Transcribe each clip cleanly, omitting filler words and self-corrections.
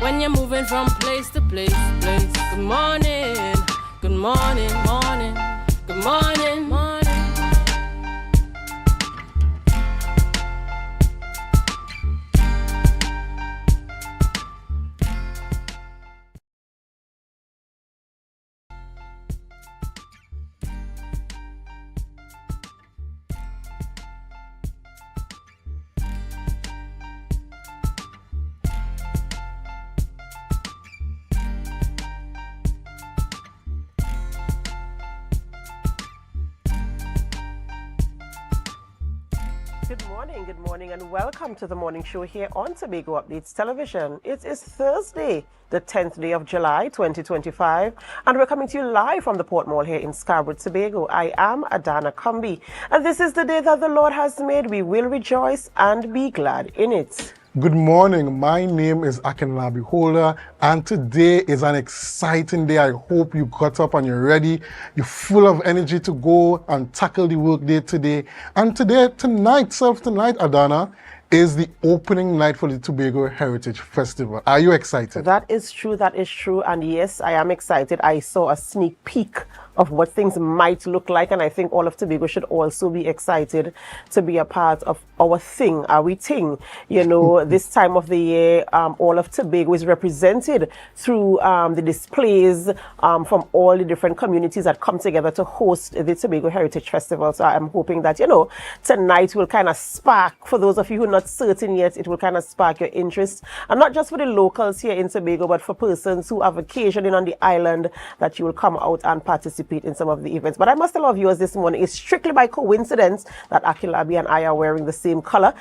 when you're moving from place to place. Good morning, good morning, morning, good morning, morning. Good morning, and welcome to the morning show here on Tobago Updates Television. It is Thursday, the 10th day of July, 2025, and we're coming to you live from the Port Mall here in Scarborough, Tobago. I am Adana Kumbi, and this is the day that the Lord has made. We will rejoice and be glad in it. Good morning. My name is Akinlabi Holder, and today is an exciting day. I hope you got up and you're ready. You're full of energy to go and tackle the work day today. And tonight, Adana, is the opening night for the Tobago Heritage Festival. Are you excited? That is true. And yes, I am excited. I saw a sneak peek of what things might look like, and I think all of Tobago should also be excited to be a part of our thing, our thing. You know, this time of the year, all of Tobago is represented through the displays from all the different communities that come together to host the Tobago Heritage Festival. So I'm hoping that, you know, tonight will kind of spark, for those of you who are not certain yet, it will kind of spark your interest, and not just for the locals here in Tobago, but for persons who have vacationing on the island, that you will come out and participate in some of the events. But I must tell our viewers this morning, it's strictly by coincidence that Akilabi and I are wearing the same color.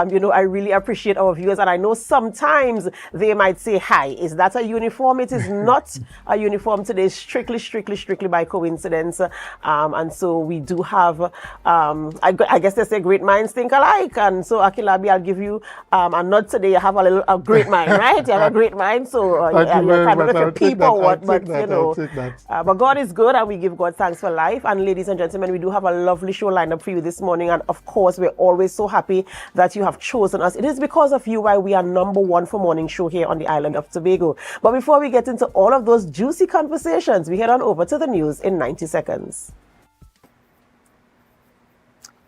You know, I really appreciate our viewers, and I know sometimes they might say, hi, is that a uniform? It is not a uniform today, strictly by coincidence. And so we do have, I guess they say great minds think alike. And so Akilabi, I'll give you a nod today. You have a great mind, right? You have a great mind. So you're kind of a people what, but you know, but God is good, and we give God thanks for life. And ladies and gentlemen, we do have a lovely show lined up for you this morning. And of course, we're always so happy that you have chosen us. It is because of you why we are #1 for morning show here on the island of Tobago. But before we get into all of those juicy conversations, we head on over to the news in 90 seconds.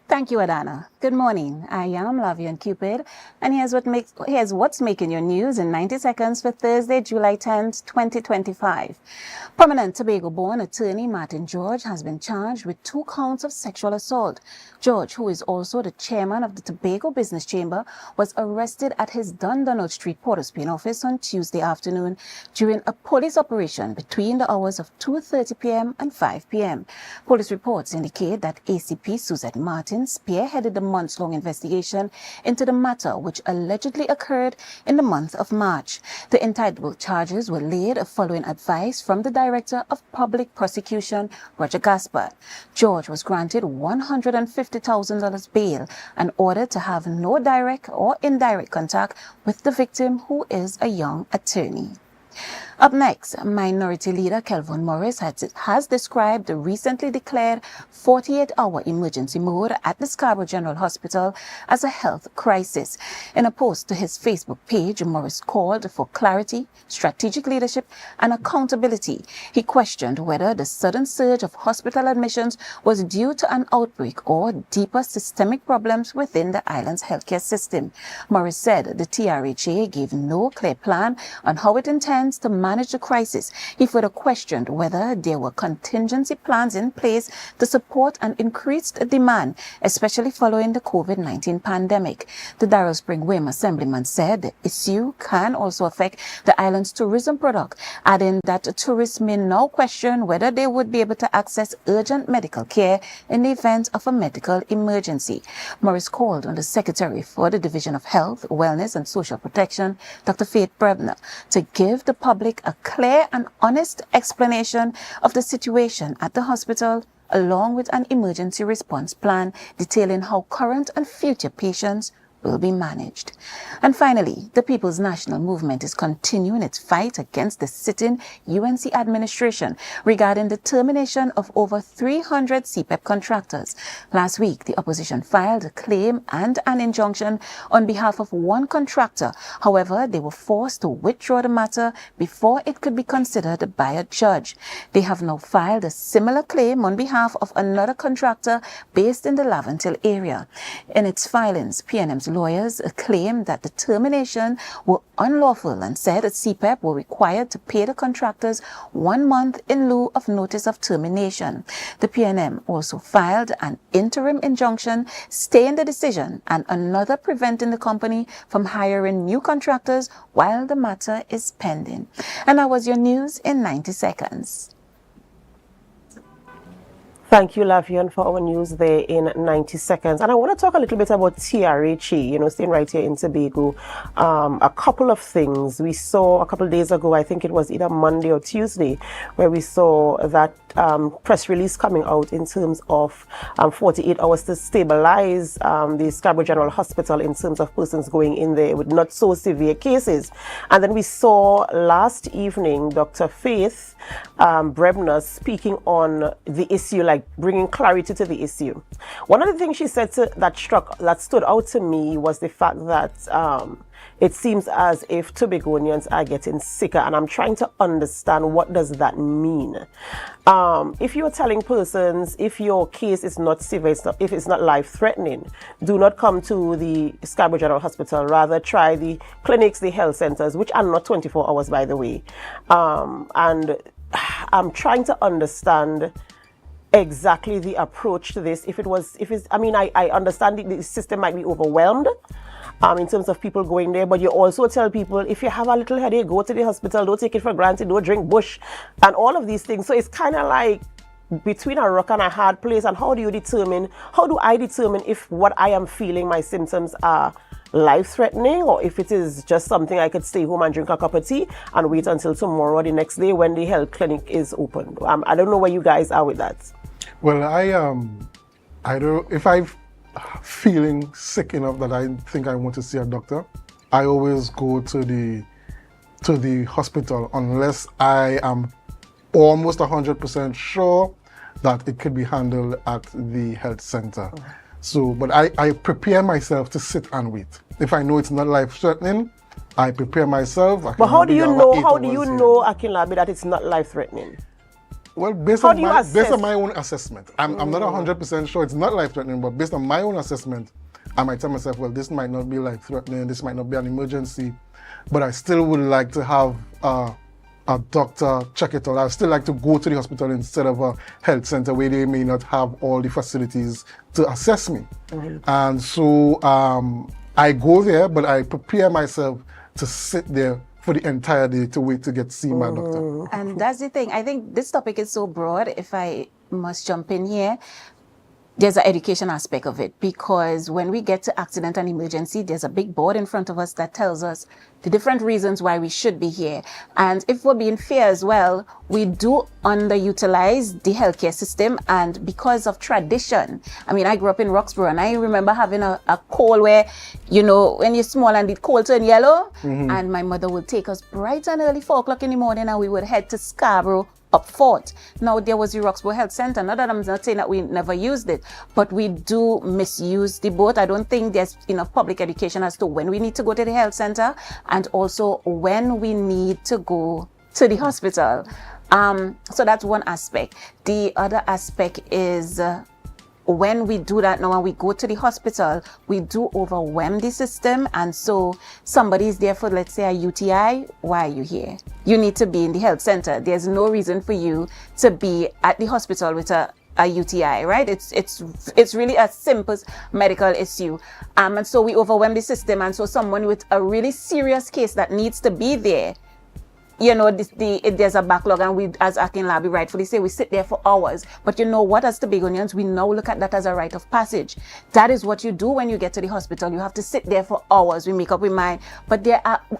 Thank you, Adana. Good morning. I am Lavian Cupid, and here's what's making your news in 90 seconds for Thursday, July 10th, 2025. Prominent Tobago-born attorney Martin George has been charged with 2 counts of sexual assault. George, who is also the chairman of the Tobago Business Chamber, was arrested at his Dundonald Street Port of Spain office on Tuesday afternoon during a police operation between the hours of 2:30 p.m. and 5 p.m. Police reports indicate that ACP Suzette Martin spearheaded the months-long investigation into the matter, which allegedly occurred in the month of March. The indictable charges were laid following advice from the Director of Public Prosecution, Roger Gaspard. George was granted $150,000 bail and ordered to have no direct or indirect contact with the victim, who is a young attorney. Up next, Minority Leader Kelvin Morris has described the recently declared 48-hour emergency mode at the Scarborough General Hospital as a health crisis. In a post to his Facebook page, Morris called for clarity, strategic leadership, and accountability. He questioned whether the sudden surge of hospital admissions was due to an outbreak or deeper systemic problems within the island's healthcare system. Morris said the TRHA gave no clear plan on how it intends to manage the crisis. He further questioned whether there were contingency plans in place to support an increased demand, especially following the COVID-19 pandemic. The Darrell Spring Whim Assemblyman said the issue can also affect the island's tourism product, adding that tourists may now question whether they would be able to access urgent medical care in the event of a medical emergency. Morris called on the Secretary for the Division of Health, Wellness and Social Protection, Dr. Faith Brebner, to give the public a clear and honest explanation of the situation at the hospital, along with an emergency response plan detailing how current and future patients will be managed. And finally, the People's National Movement is continuing its fight against the sitting UNC administration regarding the termination of over 300 CPEP contractors. Last week, the opposition filed a claim and an injunction on behalf of one contractor. However, they were forced to withdraw the matter before it could be considered by a judge. They have now filed a similar claim on behalf of another contractor based in the Laventille area. In its filings, PNM's lawyers claimed that the termination were unlawful and said that CPEP were required to pay the contractors 1 month in lieu of notice of termination. The PNM also filed an interim injunction staying the decision and another preventing the company from hiring new contractors while the matter is pending. And that was your news in 90 seconds. Thank you, Lavian, for our news there in 90 seconds. And I want to talk a little bit about TRHE, staying right here in Tobago. A couple of things. We saw a couple of days ago, I think it was either Monday or Tuesday, where we saw that press release coming out in terms of 48 hours to stabilize the Scarborough General Hospital in terms of persons going in there with not so severe cases. And then we saw last evening Dr. Faith Brebner speaking on the issue, like bringing clarity to the issue. One of the things she said that stood out to me was the fact that it seems as if Tobagonians are getting sicker, and I'm trying to understand what does that mean. If you're telling persons, if your case is not severe, if it's not life-threatening, do not come to the Scarborough General Hospital. Rather, try the clinics, the health centers, which are not 24 hours, by the way. And I'm trying to understand exactly the approach to this. I understand the system might be overwhelmed in terms of people going there, but you also tell people, if you have a little headache, go to the hospital, don't take it for granted, don't drink bush, and all of these things. So it's kind of like between a rock and a hard place. And how do I determine if what I am feeling, my symptoms are life-threatening, or if it is just something I could stay home and drink a cup of tea and wait until tomorrow or the next day when the health clinic is open? I don't know where you guys are with that. Well, I don't. If I'm feeling sick enough that I think I want to see a doctor, I always go to the hospital unless I am almost 100% sure that it could be handled at the health center. So, but I prepare myself to sit and wait. If I know it's not life-threatening, I prepare myself. But how do you know, Akinlabi, that it's not life-threatening? Well, based on my own assessment. I'm not 100% sure it's not life-threatening, but based on my own assessment, I might tell myself, well, this might not be life-threatening, this might not be an emergency, but I still would like to have a doctor check it out. I still like to go to the hospital instead of a health center where they may not have all the facilities to assess me. And so I go there, but I prepare myself to sit there for the entire day to wait to get to see my doctor. And that's the thing. I think this topic is so broad, if I must jump in here. There's an education aspect of it, because when we get to accident and emergency, there's a big board in front of us that tells us the different reasons why we should be here. And if we're being fair as well, we do underutilize the healthcare system, and because of tradition. I mean, I grew up in Roxborough, and I remember having a cold where, when you're small and the cold turn yellow, and my mother would take us bright and early, 4 o'clock in the morning, and we would head to Scarborough up fort. Now, there was the Roxborough Health Center. Not that I'm not saying that we never used it, but we do misuse the both. I don't think there's enough public education as to when we need to go to the health center and also when we need to go to the hospital. So that's one aspect. The other aspect is when we do that now and we go to the hospital, we do overwhelm the system. And so somebody's there for, let's say, a UTI. Why are you here? You need to be in the health center. There's no reason for you to be at the hospital with a UTI, right? It's really a simple medical issue. And so we overwhelm the system. And so someone with a really serious case that needs to be there, there's a backlog, and we, as Akinlabi rightfully say, we sit there for hours. But you know what, as Tobagonians, we now look at that as a rite of passage. That is what you do when you get to the hospital. You have to sit there for hours. We make up our mind. But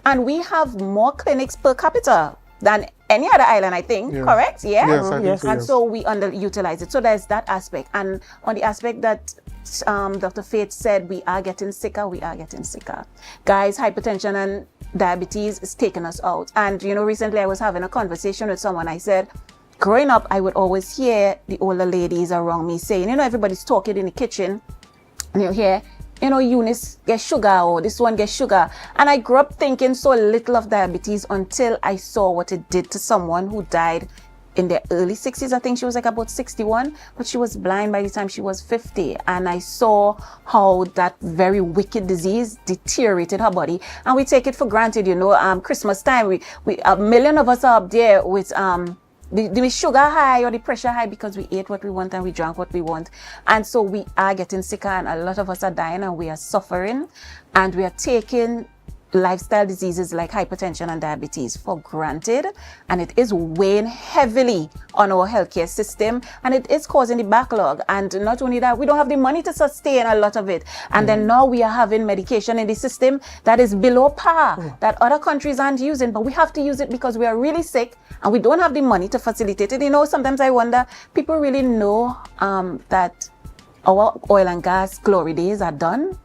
and we have more clinics per capita than any other island, I think, correct? Yeah? Yes, I think so, And yes. so we underutilize it. So there's that aspect. And on the aspect that Dr. Faith said, we are getting sicker. Guys, hypertension and diabetes is taking us out. And, you know, recently I was having a conversation with someone. I said, growing up, I would always hear the older ladies around me saying, you know, everybody's talking in the kitchen, and you hear, you know, Eunice gets sugar, or this one gets sugar. And I grew up thinking so little of diabetes until I saw what it did to someone who died in their early 60s. I think she was like about 61, but she was blind by the time she was 50. And I saw how that very wicked disease deteriorated her body. And we take it for granted, you know, Christmas time, we a million of us are up there with, the sugar high or the pressure high because we ate what we want and we drank what we want. And so we are getting sicker, and a lot of us are dying, and we are suffering, and we are taking lifestyle diseases like hypertension and diabetes for granted, and it is weighing heavily on our healthcare system, and it is causing the backlog. And not only that, we don't have the money to sustain a lot of it, and then now we are having medication in the system that is below par that other countries aren't using, but we have to use it because we are really sick and we don't have the money to facilitate it. You know, sometimes I wonder, people really know that our oil and gas glory days are done.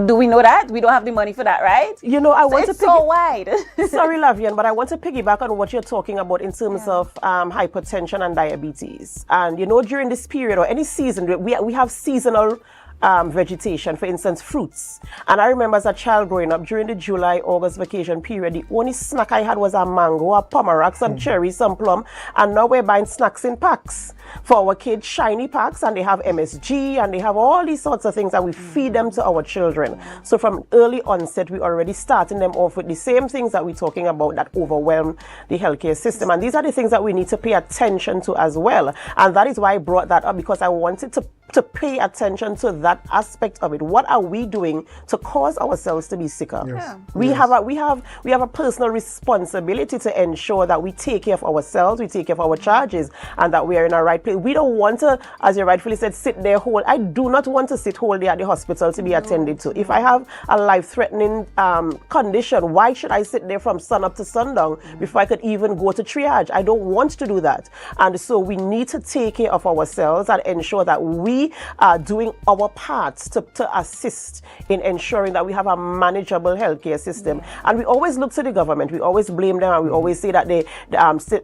Do we know that? We don't have the money for that, right? You know, I want to it's so wide. Sorry, Lavian, but I want to piggyback on what you're talking about in terms of hypertension and diabetes. And, you know, during this period or any season, we have seasonal vegetation, for instance, fruits. And I remember as a child growing up, during the July, August vacation period, the only snack I had was a mango, a pomerac, some cherry, some plum. And now we're buying snacks in packs for our kids, shiny packs, and they have MSG, and they have all these sorts of things that we feed them to our children. So from early onset, we already starting them off with the same things that we're talking about that overwhelm the healthcare system. And these are the things that we need to pay attention to as well. And that is why I brought that up, because I wanted to pay attention to that aspect of it. What are we doing to cause ourselves to be sicker? Yes. We have a personal responsibility to ensure that we take care of ourselves, we take care of our charges, and that we are in a right place. We don't want to, as you rightfully said, sit there whole. I do not want to sit whole day at the hospital to be attended to. If I have a life-threatening condition, why should I sit there from sun up to sundown before I could even go to triage? I don't want to do that. And so we need to take care of ourselves and ensure that we are doing our parts to assist in ensuring that we have a manageable healthcare system. And we always look to the government. We always blame them, and we always say that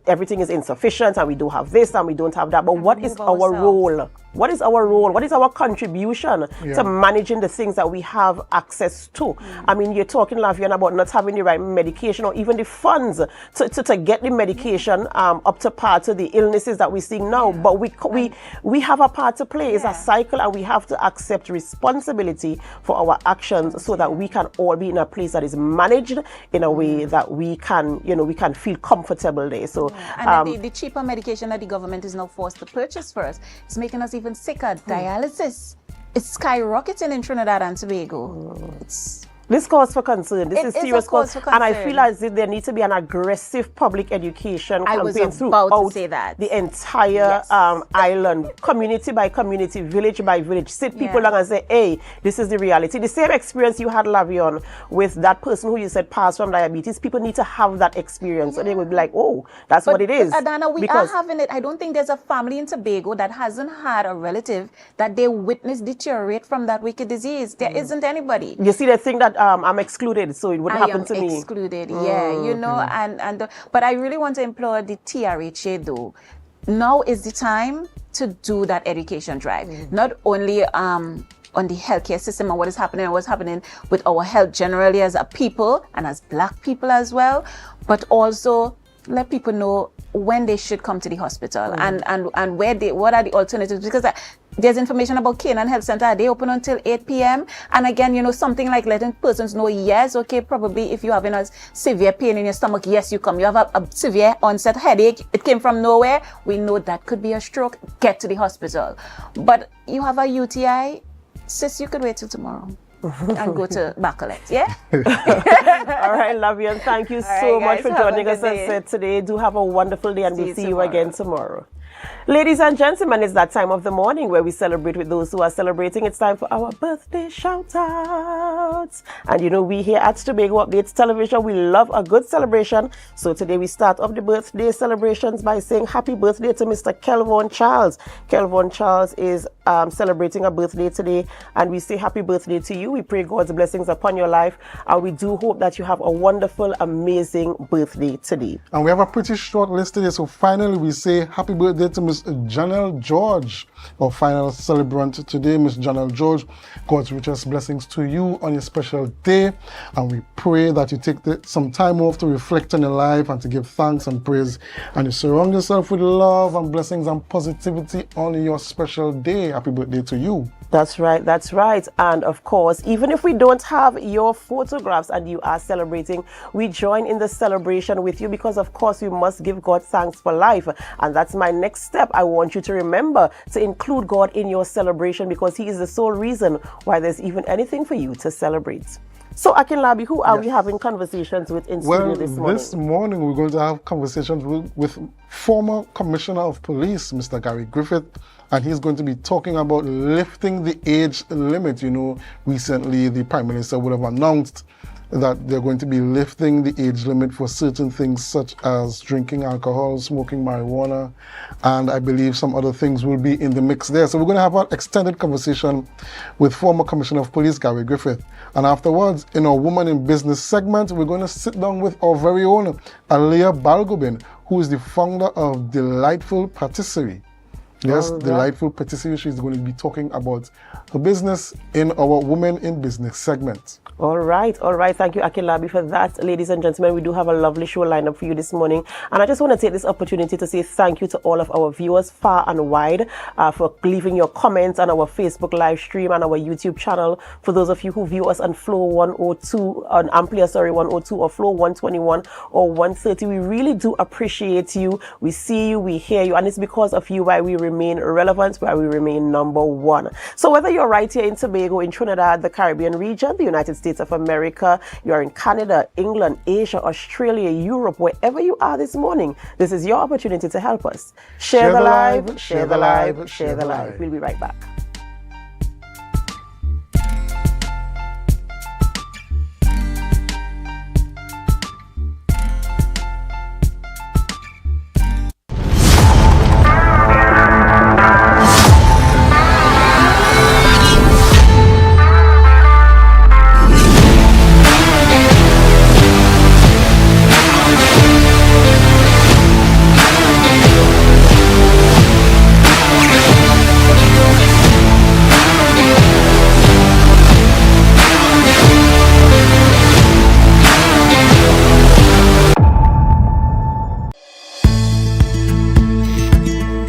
everything is insufficient, and we do have this and we don't have that. But what is our role? What is our role? What is our contribution to managing the things that we have access to? I mean, you're talking, Lavian, about not having the right medication or even the funds to get the medication up to par to the illnesses that we're seeing now. But we have a part to play. It's a cycle, and we have to accept responsibility for our actions so that we can all be in a place that is managed in a way that we can, we can feel comfortable there. So, and the cheaper medication that the government is now forced to purchase for us is making us even sicker. Dialysis is skyrocketing in Trinidad and Tobago. This calls for concern. This is serious cause for concern. And I feel as if there needs to be an aggressive public education campaign throughout the entire island, community by community, village by village. Sit people down and say, hey, this is the reality. The same experience you had, Lavion, with that person who you said passed from diabetes. People need to have that experience. So they would be like, oh, that's what it is. Adana, we are having it. I don't think there's a family in Tobago that hasn't had a relative that they witnessed deteriorate from that wicked disease. There isn't anybody. You see, they think that I'm excluded, so it wouldn't happen to me. Excluded, but I really want to implore the TRHA though. Now is the time to do that education drive. Not only on the healthcare system and what is happening and what's happening with our health generally as a people and as Black people as well, but also let people know when they should come to the hospital and what are the alternatives, because there's information about Canaan Health Center. They open until 8 p.m. And again, something like letting persons know, yes, okay, probably if you're having a severe pain in your stomach, yes, you come. You have a severe onset headache. It came from nowhere. We know that could be a stroke. Get to the hospital. But you have a UTI, sis, you could wait till tomorrow. And go to Bacalet, yeah? All right, Lavian, thank you so much for joining us today. Do have a wonderful day, and we'll see you again tomorrow. Ladies and gentlemen, it's that time of the morning where we celebrate with those who are celebrating. It's time for our birthday shout-outs. And you know, we here at Tobago Updates Television, we love a good celebration. So today we start off the birthday celebrations by saying happy birthday to Mr. Kelvon Charles. Kelvon Charles is celebrating a birthday today, and we say happy birthday to you. We pray God's blessings upon your life, and we do hope that you have a wonderful, amazing birthday today. And we have a pretty short list today, so finally we say happy birthday to Miss Janelle George, our final celebrant today. Miss Janelle George, God's richest blessings to you on your special day, and we pray that you take some time off to reflect on your life and to give thanks and praise, and you surround yourself with love and blessings and positivity on your special day. Happy birthday to you. That's right, that's right. And of course, even if we don't have your photographs and you are celebrating, we join in the celebration with you, because of course we must give God thanks for life. And that's my next step. I want you to remember to include God in your celebration, because He is the sole reason why there's even anything for you to celebrate. So, Akinlabi, who are we having conversations with in studio this morning? This morning we're going to have conversations with former Commissioner of Police, Mr. Gary Griffith, and he's going to be talking about lifting the age limit. You know, recently the Prime Minister would have announced that they're going to be lifting the age limit for certain things such as drinking alcohol, smoking marijuana, and I believe some other things will be in the mix there. So we're going to have an extended conversation with former Commissioner of Police Gary Griffith. And afterwards, in our Woman in Business segment, we're going to sit down with our very own AMPLIA Balgobin, who is the founder of Delightful Patisserie. Yes, Delightful Patisserie. She's going to be talking about her business in our Women in Business segment. All right. Thank you, Akinlabi, for that. Ladies and gentlemen, we do have a lovely show lineup for you this morning. And I just want to take this opportunity to say thank you to all of our viewers far and wide for leaving your comments on our Facebook live stream and our YouTube channel. For those of you who view us on Flow 102, on AMPLIA, 102, or Flow 121 or 130, we really do appreciate you. We see you, we hear you, and it's because of you why we remain relevant, why we remain number one. So whether you're right here in Tobago, in Trinidad, the Caribbean region, the United States of America, you are in Canada, England, Asia, Australia, Europe, wherever you are this morning, this is your opportunity to help us. Share the live, share the live, share the live. We'll be right back.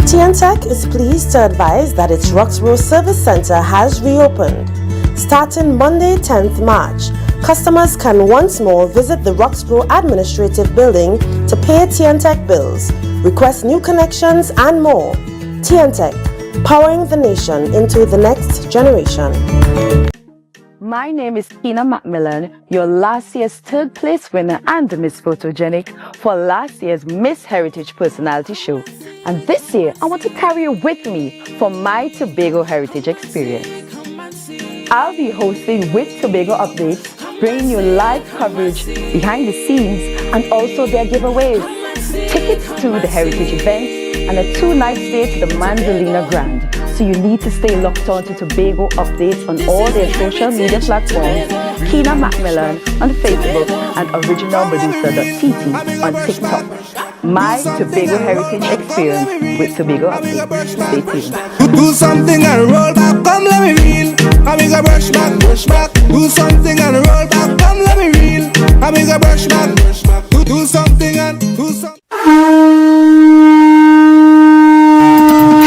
TNTech is pleased to advise that its Roxborough Service Center has reopened. Starting Monday, 10th March, customers can once more visit the Roxborough Administrative Building to pay TNTech bills, request new connections, and more. TNTech, powering the nation into the next generation. My name is Tina Macmillan, your last year's third place winner and the Miss Photogenic for last year's Miss Heritage Personality Show. And this year, I want to carry you with me for my Tobago Heritage experience. I'll be hosting with Tobago Updates, bringing you live coverage behind the scenes and also their giveaways, tickets to the heritage events, and a 2-night stay to the Mandalina Grand. So you need to stay locked on to Tobago Updates on all their social media platforms, Keena Macmillan on Facebook, and originalmedusa.tt on TikTok. My Tobago Heritage experience with Tobago Updates. Stay tuned. Do something and roll back, come let me reel. I make a brush back, brush back. Do something and roll back, come let me reel. I make a brush back, brush back. Do something and do something.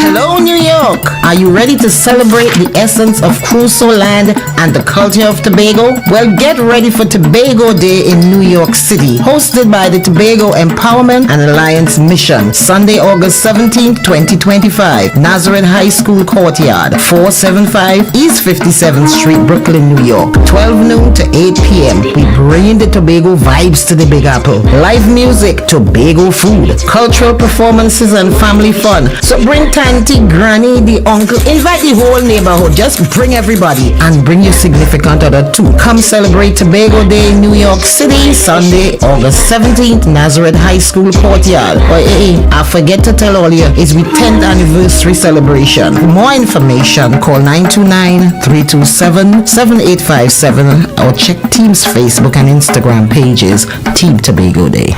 Hello, New York. Are you ready to celebrate the essence of Crusoe land and the culture of Tobago? Well, get ready for Tobago Day in New York City, hosted by the Tobago Empowerment and Alliance Mission. Sunday, August 17th, 2025. Nazareth High School Courtyard, 475 East 57th Street, Brooklyn, New York. 12 noon to 8 p.m. We bring the Tobago vibes to the Big Apple. Live music, Tobago food, cultural performances and family fun. So bring Tanty, Granny, the uncle, invite the whole neighborhood. Just bring everybody and bring your significant other too. Come celebrate Tobago Day in New York City, Sunday, August 17th, Nazareth High School Courtyard. Or I forget to tell all you, it's the 10th anniversary celebration. For more information, call 929-327-7857 or check Team's Facebook and Instagram pages, Team Tobago Day.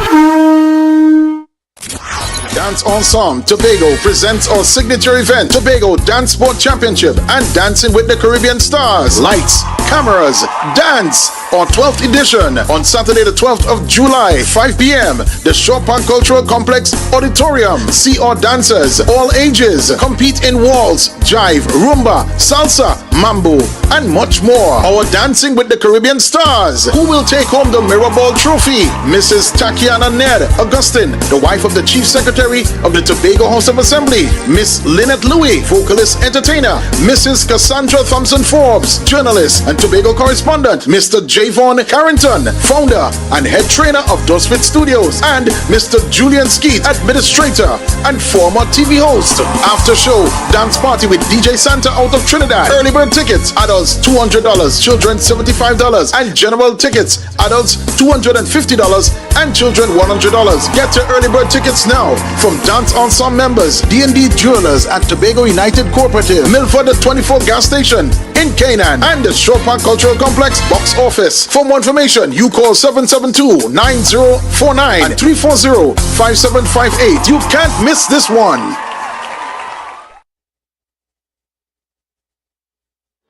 Dance Ensemble Tobago presents our signature event, Tobago Dance Sport Championship and Dancing with the Caribbean Stars. Lights, cameras, dance on 12th edition on Saturday the 12th of July, 5 p.m. The Chopin Cultural Complex Auditorium. See our dancers, all ages, compete in waltz, jive, rumba, salsa, mambo, and much more. Our Dancing with the Caribbean Stars. Who will take home the Mirror Ball Trophy? Mrs. Takiana Ned Augustine, the wife of the Chief Secretary of the Tobago House of Assembly. Miss Lynette Louis, vocalist entertainer. Mrs. Cassandra Thompson Forbes, journalist and Tobago correspondent. Mr. Javon Carrington, founder and head trainer of Dosfit Studios. And Mr. Julian Skeet, administrator and former TV host. After show, dance party with DJ Santa out of Trinidad. Early bird tickets, adults $200, children $75, and general tickets, adults $250 and children $100. Get your early bird tickets now from Dance Ensemble members, D&D Jewelers at Tobago United Cooperative, Milford the 24 gas station in Canaan, and the Chopin Cultural Complex box office. For more information, you call 772-9049 and 340-5758. You can't miss this one.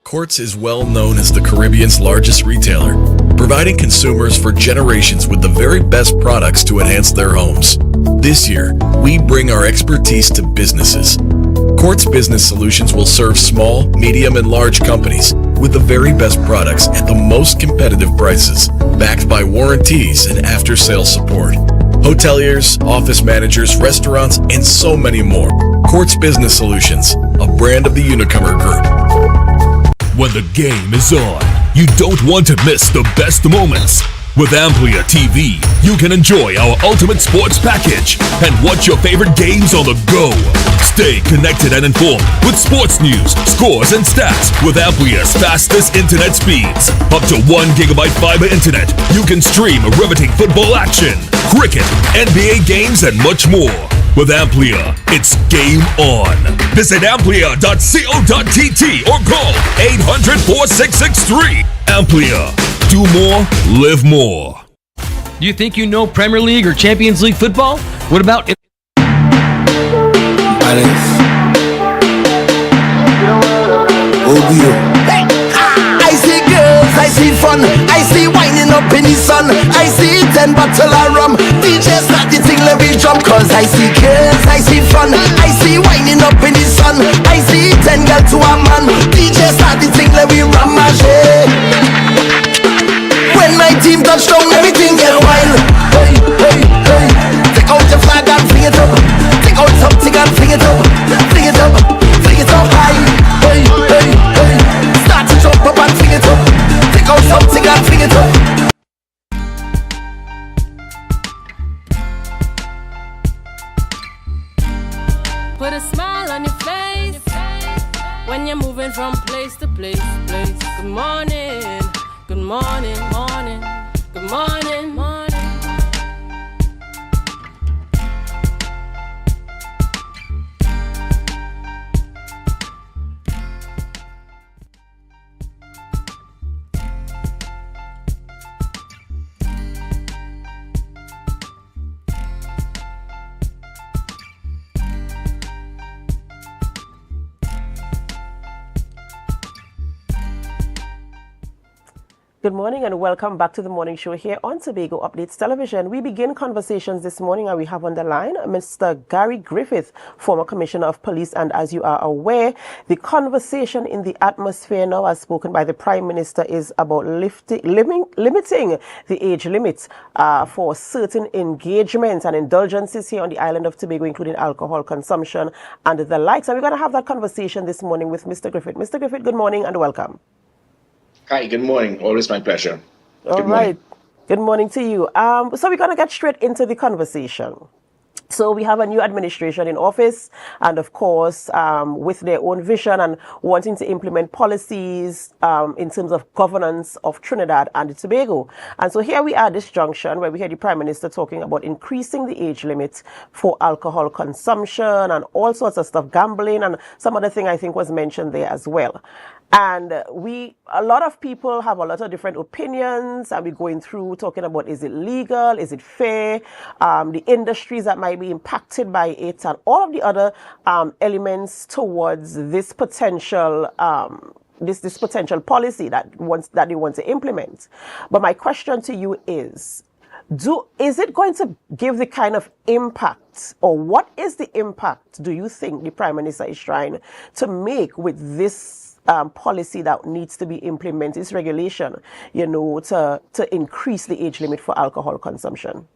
Courts is well known as the Caribbean's largest retailer, providing consumers for generations with the very best products to enhance their homes. This year, we bring our expertise to businesses. Courts Business Solutions will serve small, medium, and large companies with the very best products at the most competitive prices, backed by warranties and after-sales support. Hoteliers, office managers, restaurants, and so many more. Courts Business Solutions, a brand of the Unicomer Group. When the game is on, you don't want to miss the best moments. With AMPLIA TV, you can enjoy our ultimate sports package and watch your favorite games on the go. Stay connected and informed with sports news, scores, and stats with AMPLIA's fastest internet speeds. Up to 1 gigabyte fiber internet, you can stream riveting football action, cricket, NBA games, and much more. With AMPLIA, it's game on. Visit amplia.co.tt or call 800-4663. AMPLIA. Do more, live more. Do you think you know Premier League or Champions League football? What about it? Hey, I see girls, I see fun, I see winding up in the sun, I see 10 bottle of rum, DJ start the thing, let me jump. Cause I see girls, I see fun, I see winding up in the sun, I see 10 girls to a man, DJ start the thing, let me ramage. When my team touch down, everything get wild. Hey, hey, hey. Take out your flag and fling it up. Take out something and fling it up. Fling it up, fling it up high. Hey, hey, hey. Start to jump up and fling it up. Take out something and fling it up. Put a smile on your face when you're moving from place to place. Good morning. Good morning, morning, good morning, morning. Good morning and welcome back to the morning show here on Tobago Updates Television. We begin conversations this morning and we have on the line Mr. Gary Griffith, former Commissioner of Police. And as you are aware, the conversation in the atmosphere now, as spoken by the Prime Minister, is about limiting the age limit for certain engagements and indulgences here on the island of Tobago, including alcohol consumption and the likes. And we're going to have that conversation this morning with Mr. Griffith. Mr. Griffith, good morning and welcome. Hi, good morning. Always my pleasure. All right. Good morning to you. So we're going to get straight into the conversation. So we have a new administration in office and, of course, with their own vision and wanting to implement policies in terms of governance of Trinidad and Tobago. And so here we are at this junction where we hear the Prime Minister talking about increasing the age limit for alcohol consumption and all sorts of stuff, gambling and some other thing I think was mentioned there as well. And a lot of people have a lot of different opinions, and we're going through talking about, is it legal, is it fair, the industries that might be impacted by it, and all of the other elements towards this potential this potential policy that they want to implement. But my question to you is it going to give the kind of impact, or what is the impact do you think the Prime Minister is trying to make with this policy that needs to be implemented, this regulation, to increase the age limit for alcohol consumption?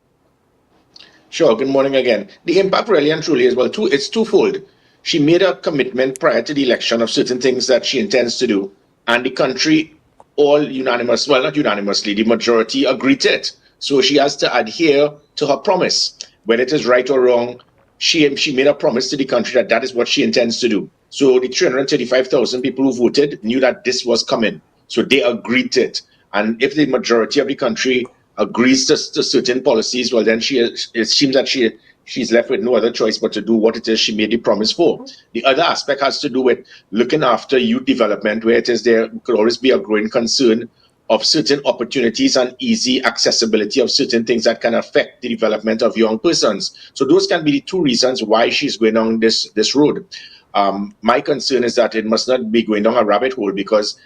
Sure. Good morning again. The impact really and truly is, it's twofold. She made a commitment prior to the election of certain things that she intends to do, and the country all unanimous, well, not unanimously, the majority agreed to it. So she has to adhere to her promise. Whether it is right or wrong, she made a promise to the country that is what she intends to do. So the 335,000 people who voted knew that this was coming. So they agreed to it. And if the majority of the country agrees to certain policies, well, then it seems that she's left with no other choice but to do what it is she made the promise for. The other aspect has to do with looking after youth development, where it is there could always be a growing concern of certain opportunities and easy accessibility of certain things that can affect the development of young persons. So those can be the two reasons why she's going down this road. My concern is that it must not be going down a rabbit hole, because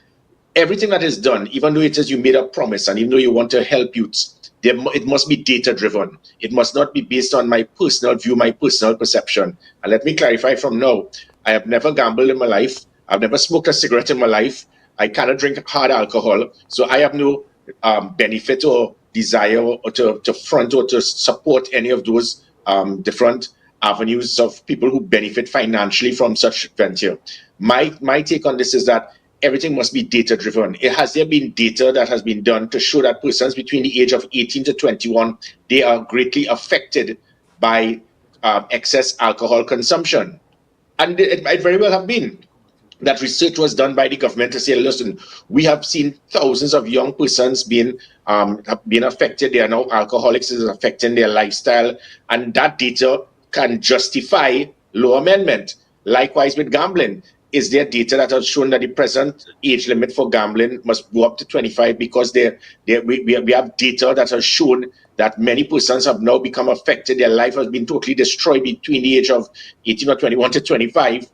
everything that is done, even though it is you made a promise and even though you want to help youths, it must be data driven. It must not be based on my personal view, my personal perception. And let me clarify from now, I have never gambled in my life. I've never smoked a cigarette in my life. I cannot drink hard alcohol. So I have no benefit or desire or to front or to support any of those different avenues of people who benefit financially from such venture. My take on this is that everything must be data driven. Has there been data that has been done to show that persons between the age of 18 to 21, they are greatly affected by excess alcohol consumption? And it might very well have been. That research was done by the government to say, listen, we have seen thousands of young persons being affected. They are now alcoholics. It is affecting their lifestyle. And that data can justify law amendment. Likewise with gambling. Is there data that has shown that the present age limit for gambling must go up to 25 because we have data that has shown that many persons have now become affected. Their life has been totally destroyed between the age of 18 or 21 to 25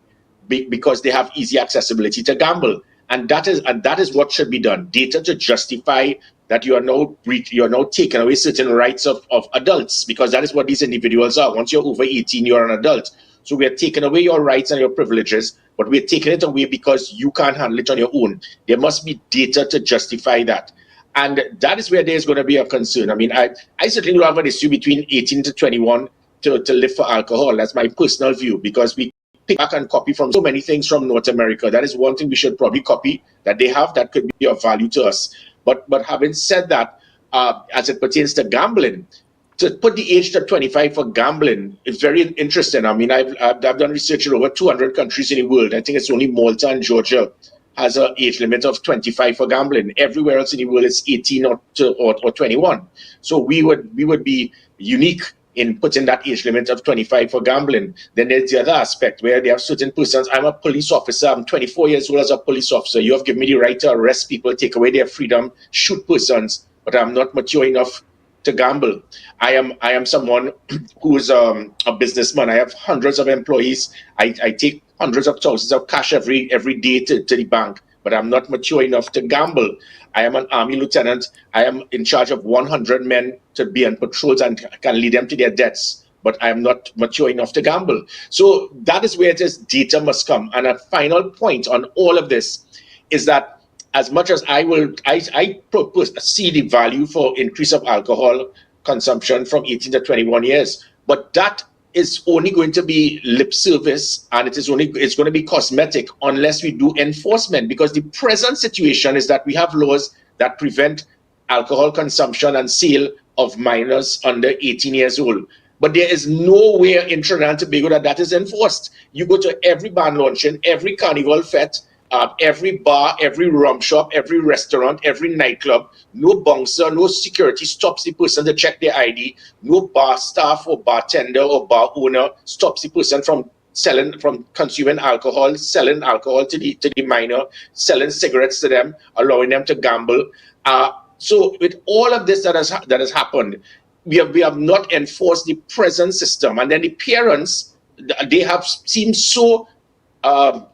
because they have easy accessibility to gamble. And that is what should be done. Data to justify that you are now taking away certain rights of adults, because that is what these individuals are. Once you're over 18, you're an adult. So we are taking away your rights and your privileges, but we're taking it away because you can't handle it on your own. There must be data to justify that. And that is where there's going to be a concern. I mean, I certainly don't have an issue between 18 to 21 to live for alcohol. That's my personal view, because we pick back and copy from so many things from North America. That is one thing we should probably copy that they have that could be of value to us. But having said that, as it pertains to gambling, to put the age to 25 for gambling is very interesting. I mean, I've done research in over 200 countries in the world. I think it's only Malta and Georgia has an age limit of 25 for gambling. Everywhere else in the world it's 18 or 21. So we would be unique in putting that age limit of 25 for gambling. Then there's the other aspect where there are certain persons. I'm a police officer. I'm 24 years old as a police officer. You have given me the right to arrest people, take away their freedom, shoot persons, but I'm not mature enough to gamble. I am someone who is a businessman. I have hundreds of employees. I take hundreds of thousands of cash every day to the bank. but I'm not mature enough to gamble. I am an Army lieutenant. I am in charge of 100 men to be on patrols and can lead them to their deaths, but I am not mature enough to gamble. So that is where it is, data must come. And a final point on all of this is that as much as I see the value for increase of alcohol consumption from 18 to 21 years, but that is only going to be lip service, and it's going to be cosmetic unless we do enforcement, because the present situation is that we have laws that prevent alcohol consumption and sale of minors under 18 years old. But there is nowhere in Trinidad and Tobago that is enforced. You go to every band launching, every carnival fete, every bar, every rum shop, every restaurant, every nightclub, no bouncer, no security stops the person to check their ID. No bar staff or bartender or bar owner stops the person from consuming alcohol, selling alcohol to the minor, selling cigarettes to them, allowing them to gamble. So with all of this that has happened, we have not enforced the present system, and then the parents, they have seemed so.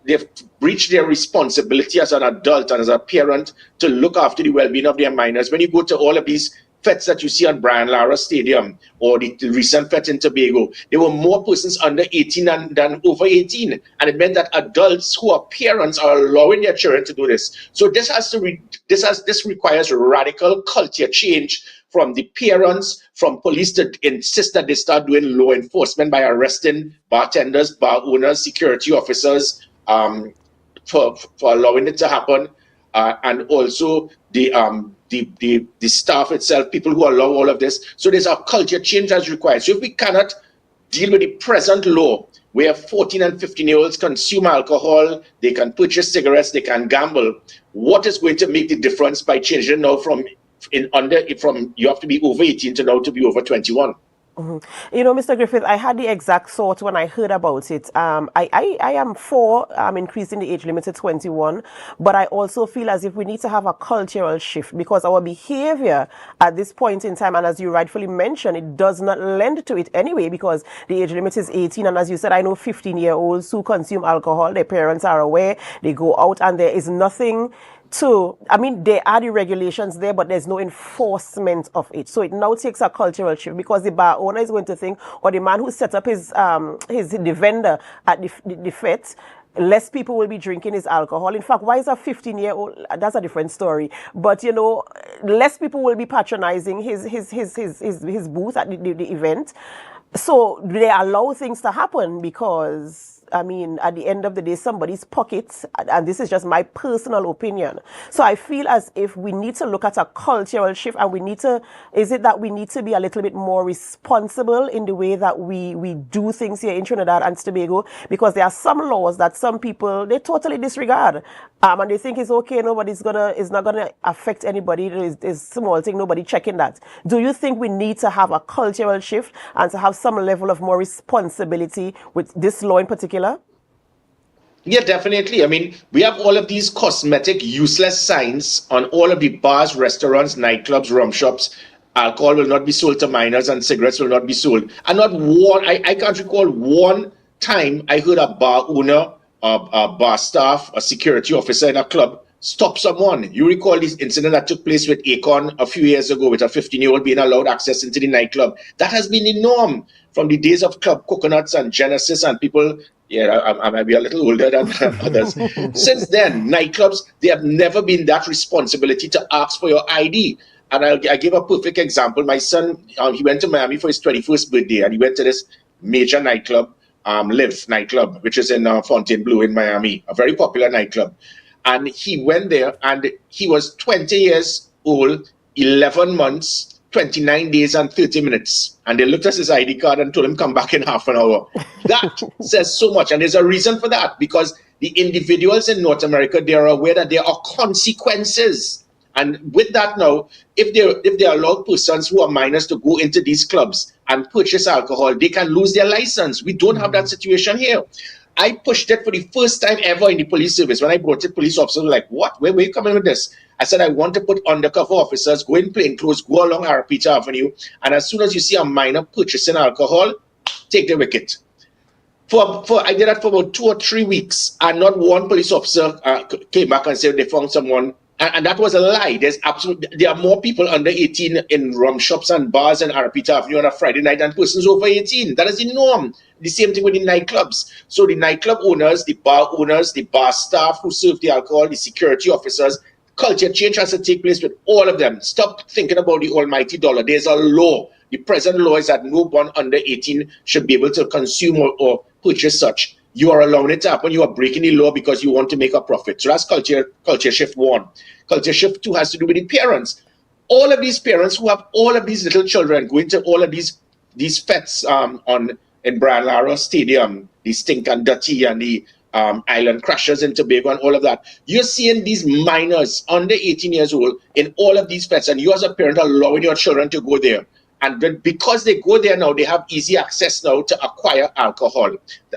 They've breached their responsibility as an adult and as a parent to look after the well-being of their minors. When you go to all of these fetes that you see on Brian Lara Stadium or the recent fete in Tobago, there were more persons under 18 than over 18. And it meant that adults who are parents are allowing their children to do this. So this requires radical culture change from the parents, from police to insist that they start doing law enforcement by arresting bartenders, bar owners, security officers, for allowing it to happen, and also the staff itself, people who allow all of this. So there's a culture change that's required. So if we cannot deal with the present law, where 14 and 15-year-olds consume alcohol, they can purchase cigarettes, they can gamble, what is going to make the difference by changing now from you have to be over 18 to now to be over 21? Mm-hmm. You know, Mr. Griffith, I had the exact thought when I heard about it. I am for increasing the age limit to 21, but I also feel as if we need to have a cultural shift, because our behavior at this point in time, and as you rightfully mentioned, it does not lend to it anyway, because the age limit is 18. And as you said, I know 15-year-olds who consume alcohol, their parents are aware, they go out, and there is nothing there are the regulations there, but there's no enforcement of it. So it now takes a cultural shift, because the bar owner is going to think, or the man who set up the vendor at the fete, less people will be drinking his alcohol. In fact, why is a 15-year-old? That's a different story. But less people will be patronizing his booth at the event. So they allow things to happen because, at the end of the day, somebody's pockets, and this is just my personal opinion. So I feel as if we need to look at a cultural shift, and is it that we need to be a little bit more responsible in the way that we do things here in Trinidad and Tobago? Because there are some laws that some people, they totally disregard. And they think it's okay, it's not gonna affect anybody. There's small thing, nobody checking that. Do you think we need to have a cultural shift and to have some level of more responsibility with this law in particular? Yeah, definitely. We have all of these cosmetic, useless signs on all of the bars, restaurants, nightclubs, rum shops. Alcohol will not be sold to minors and cigarettes will not be sold. And not one, I can't recall one time I heard a bar owner, a bar staff, a security officer in a club stop someone. You recall this incident that took place with Akon a few years ago, with a 15-year-old being allowed access into the nightclub. That has been the norm from the days of Club Coconuts and Genesis and people. Yeah, I might be a little older than others. Since then, nightclubs, they have never been that responsibility to ask for your ID. And I give a perfect example. My son, he went to Miami for his 21st birthday, and he went to this major nightclub, Live nightclub, which is in Fontainebleau in Miami, a very popular nightclub. And he went there, and he was 20 years old, 11 months, 29 days and 30 minutes. And they looked at his ID card and told him, come back in half an hour. That says so much. And there's a reason for that, because the individuals in North America, they are aware that there are consequences. And with that now, if they allow persons who are minors to go into these clubs and purchase alcohol, they can lose their license. We don't have that situation here. I pushed it for the first time ever in the police service. When I brought it, police officers were like, what? Where are you coming with this? I said, I want to put undercover officers, go in plain clothes, go along Arapita Avenue, and as soon as you see a minor purchasing alcohol, take the wicket. I did that for about 2 or 3 weeks, and not one police officer came back and said they found someone. And that was a lie. There are more people under 18 in rum shops and bars and Arapita Avenue on a Friday night than persons over 18. That is the norm. The same thing with the nightclubs. So the nightclub owners, the bar staff who serve the alcohol, the security officers, culture change has to take place with all of them. Stop thinking about the almighty dollar. There's a law. The present law is that no one under 18 should be able to consume or purchase such. You are allowing it to happen. You are breaking the law because you want to make a profit. So that's culture shift 1. Culture shift 2 has to do with the parents. All of these parents who have all of these little children going to all of these fetes in Brian Lara Stadium, the Stink and Dirty and the Island Crashers in Tobago and all of that. You're seeing these minors under 18 years old in all of these fetes, and you as a parent are allowing your children to go there. And because they go there now, they have easy access now to acquire alcohol.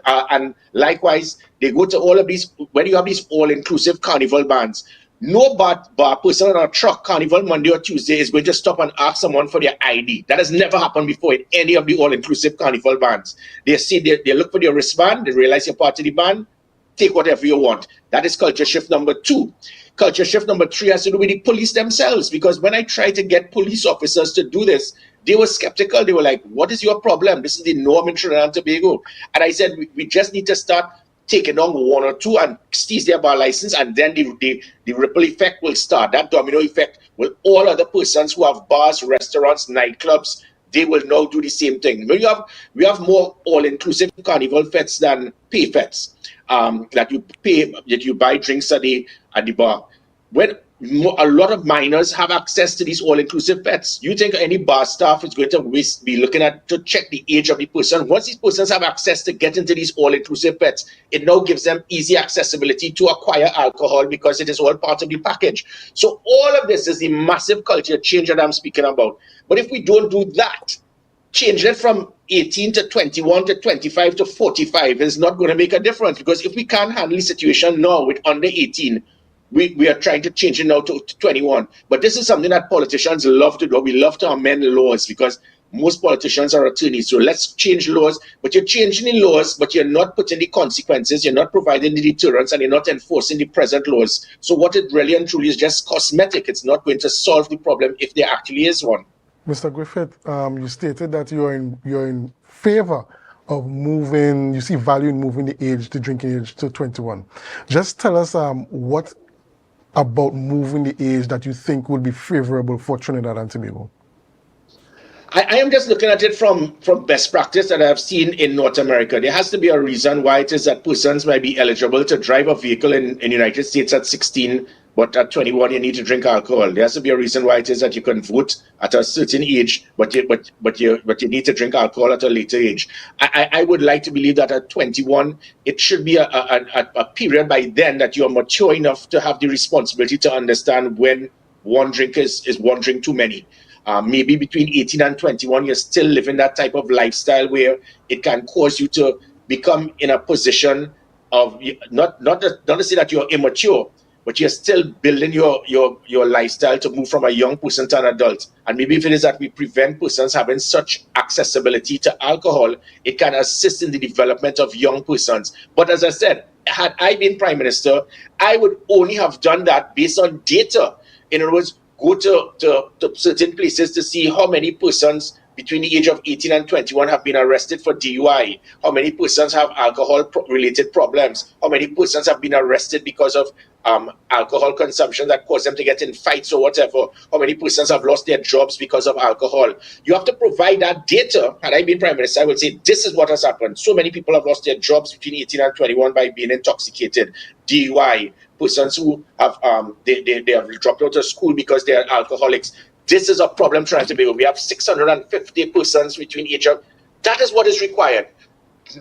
And likewise, they go to all of these, when you have these all-inclusive carnival bands, no bar person on a truck carnival Monday or Tuesday is going to stop and ask someone for their ID. That has never happened before in any of the all-inclusive carnival bands. They look for your wristband, they realize you're part of the band, take whatever you want. That is culture shift number 2. Culture shift number 3 has to do with the police themselves, because when I tried to get police officers to do this, they were skeptical. They were like, what is your problem? This is the norm in Trinidad and Tobago. And I said, we just need to start taking down 1 or 2 and seize their bar license, and then the ripple effect will start. That domino effect will all other persons who have bars, restaurants, nightclubs, they will now do the same thing. We have more all-inclusive carnival fetes than pay fetes. That you buy drinks at the bar. When a lot of minors have access to these all-inclusive fetes, you think any bar staff is going to be looking to check the age of the person? Once these persons have access to get into these all-inclusive fetes, it now gives them easy accessibility to acquire alcohol because it is all part of the package. So all of this is the massive culture change that I'm speaking about. But if we don't do that, change it from 18 to 21 to 25 to 45 is not going to make a difference, because if we can't handle the situation now with under 18, we are trying to change it now to 21. But this is something that politicians love to do. We love to amend laws because most politicians are attorneys. So let's change laws, but you're changing the laws, but you're not putting the consequences, you're not providing the deterrents, and you're not enforcing the present laws. So what it really and truly is just cosmetic. It's not going to solve the problem if there actually is one. Mr. Griffith, you stated that you're in favor of you see value in moving the drinking age to 21. Just tell us what about moving the age that you think would be favorable for Trinidad and Tobago. I am just looking at it from best practice that I have seen in North America. There has to be a reason why it is that persons might be eligible to drive a vehicle in the United States at 16, but at 21 you need to drink alcohol. There has to be a reason why it is that you can vote at a certain age, but you need to drink alcohol at a later age. I would like to believe that at 21 it should be a period by then that you are mature enough to have the responsibility to understand when one drink is one drink too many. Maybe between 18 and 21, you're still living that type of lifestyle where it can cause you to become in a position of not to say that you're immature, but you're still building your lifestyle to move from a young person to an adult. And maybe if it is that we prevent persons having such accessibility to alcohol, it can assist in the development of young persons. But as I said, had I been Prime Minister, I would only have done that based on data. In other words, go to certain places to see how many persons between the age of 18 and 21 have been arrested for DUI, how many persons have alcohol-related problems, how many persons have been arrested because of alcohol consumption that caused them to get in fights or whatever, how many persons have lost their jobs because of alcohol. You have to provide that data. Had I been Prime Minister, I would say this is what has happened. So many people have lost their jobs between 18 and 21 by being intoxicated, DUI, persons who have they have dropped out of school because they are alcoholics. This is a problem trying to be. We have 650 persons between each of. That is what is required.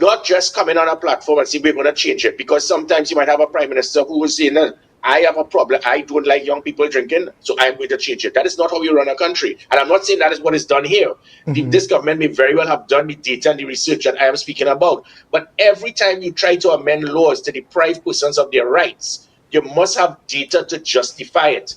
Not just coming on a platform and say we're going to change it, because sometimes you might have a Prime Minister who will say, no, I have a problem. I don't like young people drinking, so I'm going to change it. That is not how you run a country. And I'm not saying that is what is done here. Mm-hmm. This government may very well have done the data and the research that I am speaking about. But every time you try to amend laws to deprive persons of their rights, you must have data to justify it.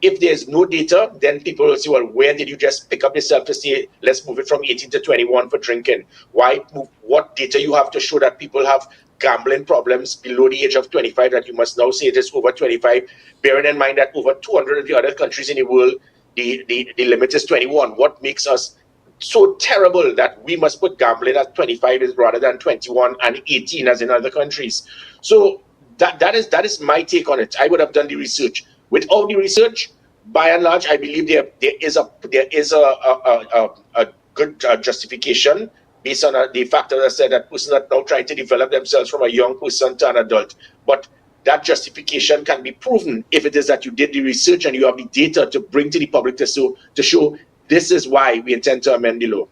If there's no data, then people will say, well, where did you just pick up yourself to say, let's move it from 18 to 21 for drinking? Why move? What data you have to show that people have gambling problems below the age of 25 that you must now say it is over 25, bearing in mind that over 200 of the other countries in the world, the limit is 21. What makes us so terrible that we must put gambling at 25 is rather than 21 and 18 as in other countries? So that is my take on it. I would have done the research. Without the research, by and large, I believe there is a good justification based on the factor that I said that person are now trying to develop themselves from a young person to an adult. But that justification can be proven if it is that you did the research and you have the data to bring to the public to show this is why we intend to amend the law.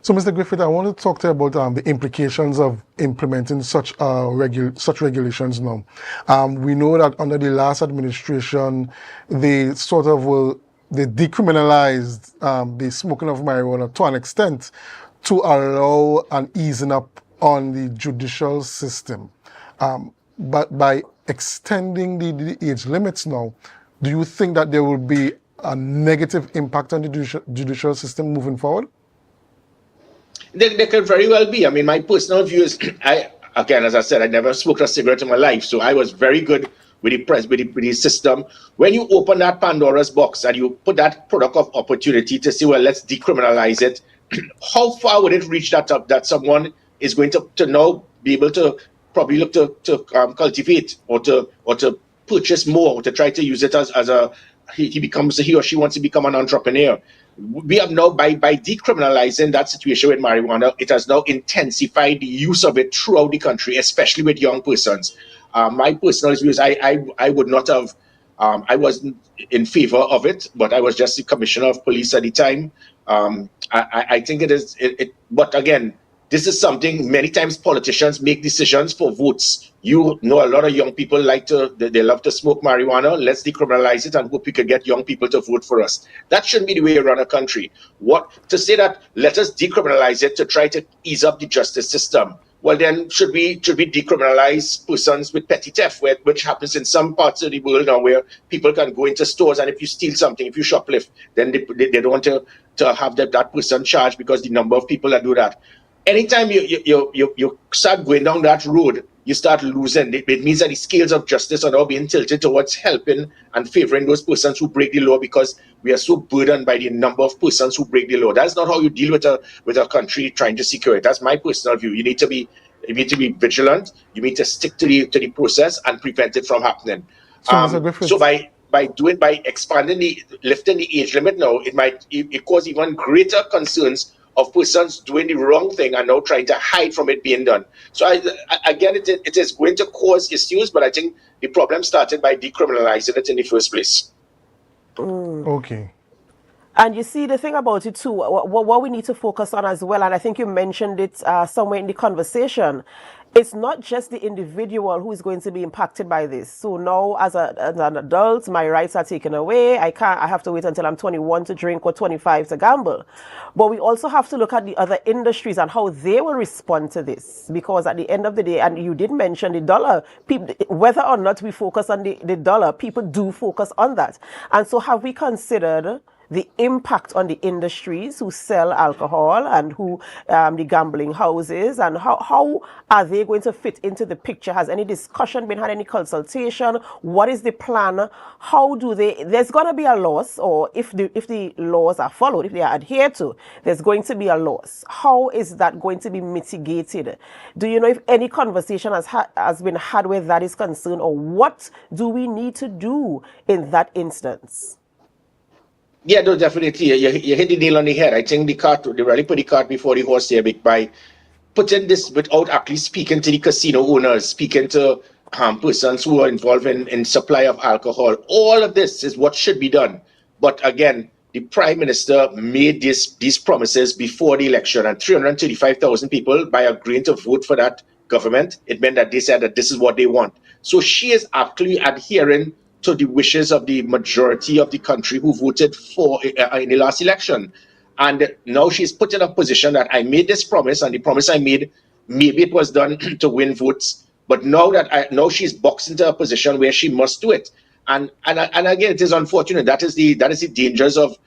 So, Mr. Griffith, I want to talk to you about the implications of implementing such regulations now. We know that under the last administration, they decriminalized the smoking of marijuana to an extent to allow an easing up on the judicial system. But by extending the age limits now, do you think that there will be a negative impact on the judicial system moving forward? There could very well be. I mean, my personal view is, again, as I said, I never smoked a cigarette in my life, so I was very good with the system. When you open that Pandora's box and you put that product of opportunity to say, well, let's decriminalize it, how far would it reach that someone is going to now be able to probably look to cultivate or to purchase more, or to try to use it as he or she wants to become an entrepreneur? We have now, by decriminalizing that situation with marijuana, it has now intensified the use of it throughout the country, especially with young persons. My personal view is I would not have, I wasn't in favor of it, but I was just the commissioner of police at the time. I think it is, but again, this is something many times politicians make decisions for votes. You know, a lot of young people they love to smoke marijuana. Let's decriminalize it and hope we could get young people to vote for us. That shouldn't be the way you run a country. To say that let us decriminalize it to try to ease up the justice system? Well, then should we decriminalize persons with petty theft, which happens in some parts of the world now, where people can go into stores and if you steal something, if you shoplift, then they don't want to have that person charged because the number of people that do that. Anytime you start going down that road, you start losing. It means that the scales of justice are now being tilted towards helping and favoring those persons who break the law, because we are so burdened by the number of persons who break the law. That's not how you deal with a country trying to secure it. That's my personal view. You need to be vigilant. You need to stick to the process and prevent it from happening. So by lifting the age limit now, it cause even greater concerns of persons doing the wrong thing and now trying to hide from it being done. So again, it is going to cause issues, but I think the problem started by decriminalizing it in the first place. Okay. And you see, the thing about it too, what we need to focus on as well, and I think you mentioned it somewhere in the conversation, it's not just the individual who is going to be impacted by this. So now, as an adult, my rights are taken away. I have to wait until I'm 21 to drink or 25 to gamble. But we also have to look at the other industries and how they will respond to this. Because at the end of the day, and you did mention the dollar, whether or not we focus on the dollar, people do focus on that. And so have we considered the impact on the industries who sell alcohol and who the gambling houses, and how are they going to fit into the picture? Has any discussion been had, any consultation? What is the plan? How do there's going to be a loss, or if the laws are followed, if they are adhered to, there's going to be a loss. How is that going to be mitigated? Do you know if any conversation has been had where that is concerned, or what do we need to do in that instance? Yeah, no, definitely. You hit the nail on the head. I think they really put the cart before the horse here, by putting this without actually speaking to the casino owners, speaking to persons who are involved in supply of alcohol. All of this is what should be done. But again, the Prime Minister made these promises before the election, and 335,000 people, by agreeing to vote for that government, it meant that they said that this is what they want. So she is actually adhering to the wishes of the majority of the country who voted for in the last election. And now she's put in a position that I made this promise, and the promise I made, maybe it was done to win votes, but now she's boxed into a position where she must do it. And again, it is unfortunate. That is the dangers of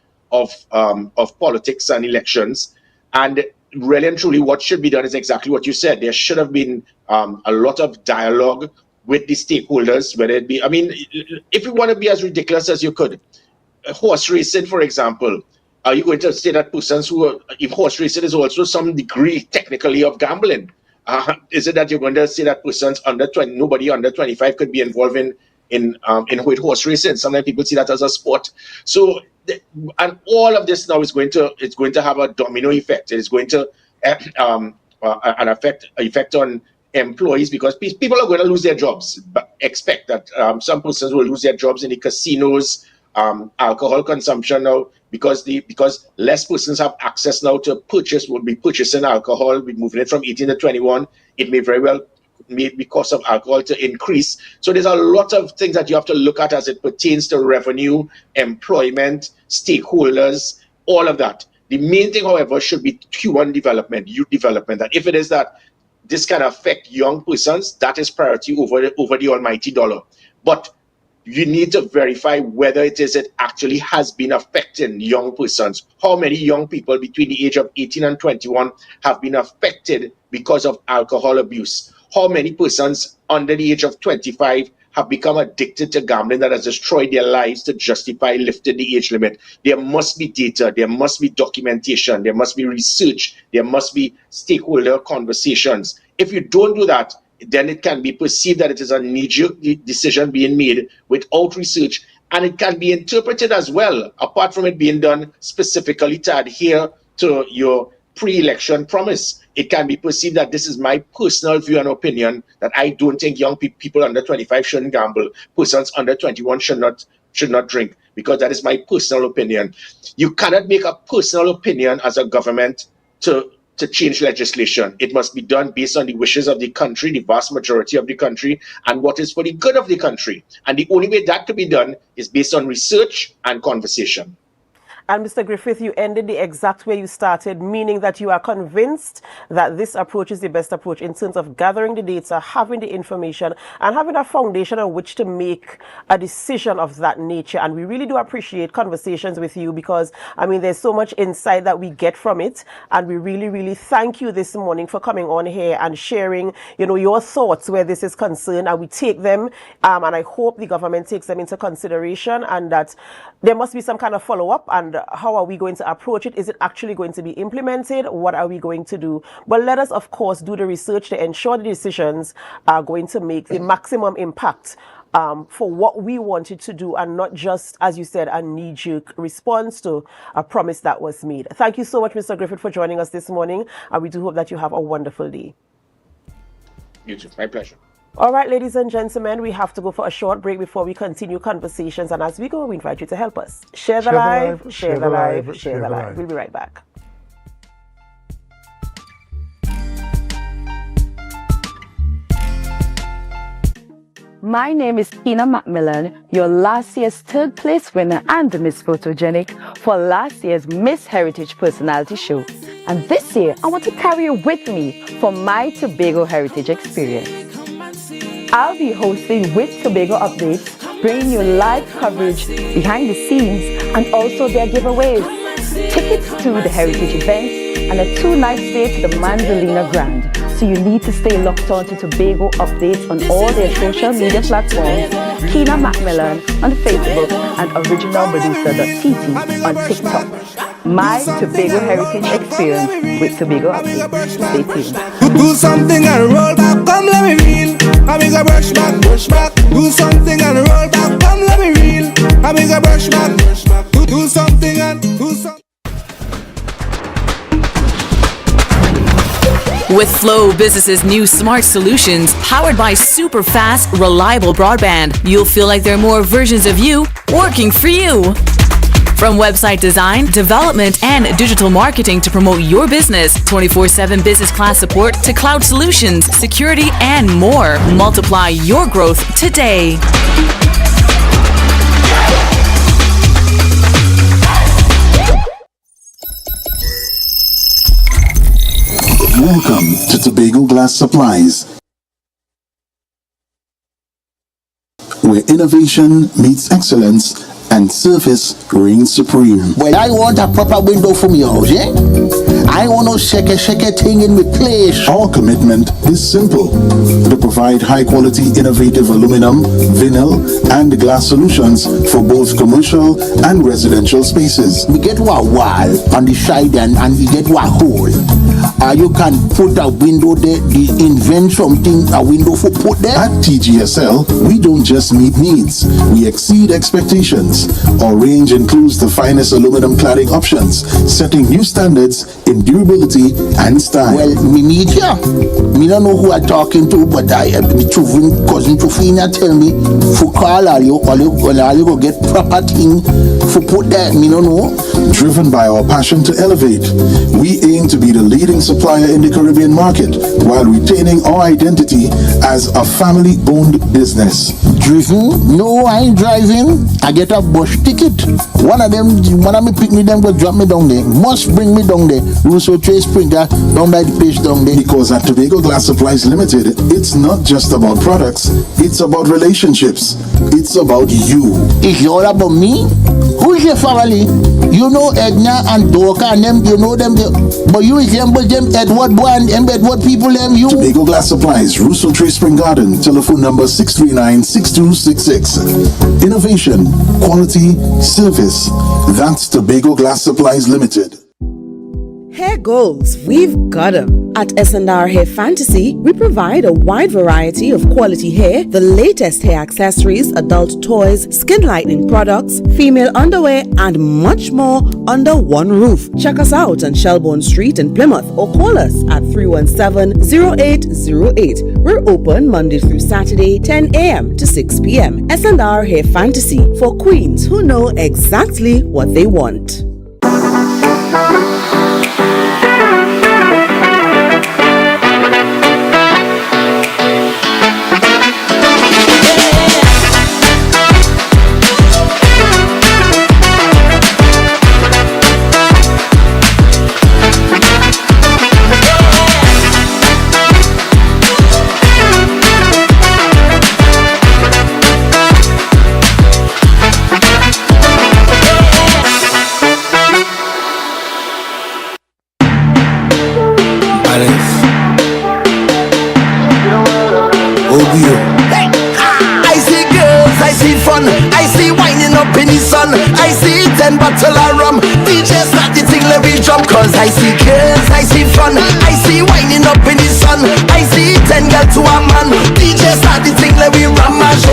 politics and elections. And really and truly, what should be done is exactly what you said. There should have been a lot of dialogue with the stakeholders, whether it be, I mean, if you want to be as ridiculous as you could, horse racing, for example, are you going to say that persons if horse racing is also some degree technically of gambling? Is it that you're going to say that persons under 20, nobody under 25 could be involved in horse racing? Sometimes people see that as a sport. So, and all of this now is going to have a domino effect. It is going to an effect on employees, because people are going to lose their jobs. But expect that some persons will lose their jobs in the casinos, alcohol consumption now, because less persons have access now to will be purchasing alcohol, be moving it from 18 to 21. It may very well make the cost of alcohol to increase. So there's a lot of things that you have to look at as it pertains to revenue, employment, stakeholders, all of that. The main thing, however, should be human development, youth development. That if it is that this can affect young persons, that is priority over the almighty dollar. But you need to verify whether it actually has been affecting young persons. How many young people between the age of 18 and 21 have been affected because of alcohol abuse? How many persons under the age of 25 have become addicted to gambling that has destroyed their lives to justify lifting the age limit? There must be data, there must be documentation, there must be research, there must be stakeholder conversations. If you don't do that, then it can be perceived that it is a knee-jerk decision being made without research, and it can be interpreted as well, apart from it being done specifically to adhere to your pre-election promise. It can be perceived that this is my personal view and opinion, that I don't think young people under 25 shouldn't gamble, persons under 21 should not drink, because that is my personal opinion. You cannot make a personal opinion as a government to change legislation. It must be done based on the wishes of the country, the vast majority of the country, and what is for the good of the country. And the only way that could be done is based on research and conversation. And Mr. Griffith, you ended the exact way you started, meaning that you are convinced that this approach is the best approach in terms of gathering the data, having the information, and having a foundation on which to make a decision of that nature. And we really do appreciate conversations with you, because, I mean, there's so much insight that we get from it. And we really, really thank you this morning for coming on here and sharing, your thoughts where this is concerned. And we take them, and I hope the government takes them into consideration, and that there must be some kind of follow-up. And how are we going to approach it? Is it actually going to be implemented? What are we going to do? But let us, of course, do the research to ensure the decisions are going to make the maximum impact for what we wanted to do, and not just, as you said, a knee-jerk response to a promise that was made. Thank you so much, Mr. Griffith, for joining us this morning, and we do hope that you have a wonderful day. You too. My pleasure. All right, ladies and gentlemen, we have to go for a short break before we continue conversations. And as we go, we invite you to help us. Share the live, share the live, share the live. We'll be right back. My name is Tina Macmillan, your last year's third place winner and the Miss Photogenic for last year's Miss Heritage Personality Show. And this year, I want to carry you with me for my Tobago Heritage experience. I'll be hosting with Tobago Updates, bringing you live coverage behind the scenes and also their giveaways, tickets to the heritage events, and a 2-night stay to the Manzolina Grand. So you need to stay locked on to Tobago Updates on all their social media platforms, Kina Macmillan on Facebook, and originalmedusa.tt on TikTok. My Tobago Heritage experience with Tobago Updates. Stay tuned. Do something and roll back, come let me reel. I make a brush back. Do something and roll back, come let me reel. I make a brush back. Do something and do something. With Flow Business's new smart solutions powered by super fast, reliable broadband, you'll feel like there are more versions of you working for you. From website design, development, and digital marketing to promote your business, 24/7 business class support to cloud solutions, security, and more. Multiply your growth today. Welcome to Tobago Glass Supplies. where innovation meets excellence and service reigns supreme. Well, I want a proper window for me house, yeah? I want no shake thing in my place. Our commitment is simple: to provide high-quality, innovative aluminum, vinyl, and glass solutions for both commercial and residential spaces. We get one wall on the side and we get one hole. You can put a window there, invent something, a window for put there. At TGSL, we don't just meet needs, we exceed expectations. Our range includes the finest aluminum cladding options, setting new standards in durability and style. Well, me meet ya. Me don't know who I'm talking to, but my cousin Tufina tell me for call all you go get proper thing for put there. Me don't know. Driven by our passion to elevate, we aim to be the leading supplier in the Caribbean market while retaining our identity as a family-owned business. Driven? No, I ain't driving. I get a bus ticket. One of me pick me them go drop me down there. Must bring me down there. Russo Trace Springer down by the page down there. Because at Tobago Glass Supplies Limited, it's not just about products, it's about relationships. It's about you. It's all about me? Who's your family? You know Edna and Dorka and them, you know them, but you resemble them Edward boy and them Edward people them you. Tobago Glass Supplies, Russo Trace Spring Garden, telephone number 639-6266. Innovation, quality, service. That's Tobago Glass Supplies Limited. Hair goals, we've got 'em. At S&R Hair Fantasy, we provide a wide variety of quality hair, the latest hair accessories, adult toys, skin lightening products, female underwear, and much more under one roof. Check us out on Shelbourne Street in Plymouth or call us at 317-0808. We're open Monday through Saturday, 10 a.m. to 6 p.m. S&R Hair Fantasy for queens who know exactly what they want. I see girls, I see fun, I see winding up in the sun, I see 10 bottle of rum, DJ start the thing, let me jump. Cause I see girls, I see fun, I see winding up in the sun, I see 10 girls to a man, DJ start the thing, let me ramage.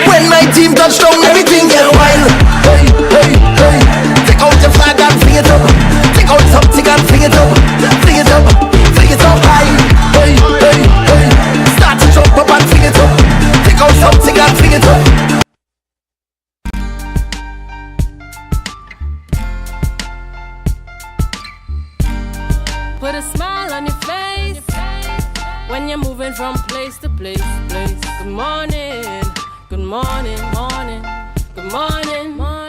When my team touch down, everything get wild. Hey, hey, hey, take out the flag and fling it up, take out something and fling it up, fling it up, fling it up high. Hey, hey, hey, start to jump up and fling it up, take out something and fling it up. Put a smile on your face when you're moving from place to place. Good morning, good morning, morning, good morning, morning.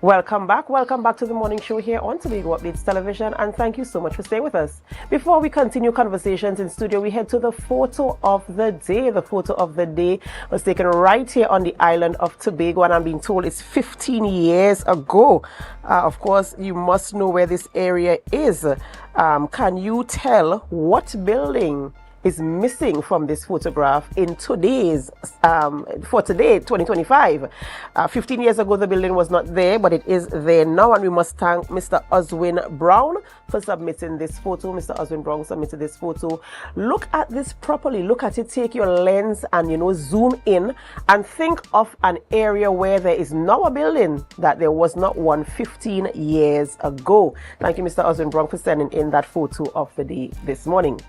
Welcome back to the morning show here on Tobago Updates Television, and thank you so much for staying with us. Before we continue conversations in studio, we head to the photo of the day. The photo of the day was taken right here on the island of Tobago, and I'm being told it's 15 years ago. Of course, you must know where this area is. Can you tell what building is missing from this photograph in today's for today, 2025. 15 years ago the building was not there, but it is there now, and we must thank Mr. Oswin Brown for submitting this photo. Mr. Oswin Brown submitted this photo. Look at this properly, look at it, take your lens and zoom in and think of an area where there is now a building that there was not one 15 years ago. Thank you, Mr. Oswin Brown, for sending in that photo of the day this morning.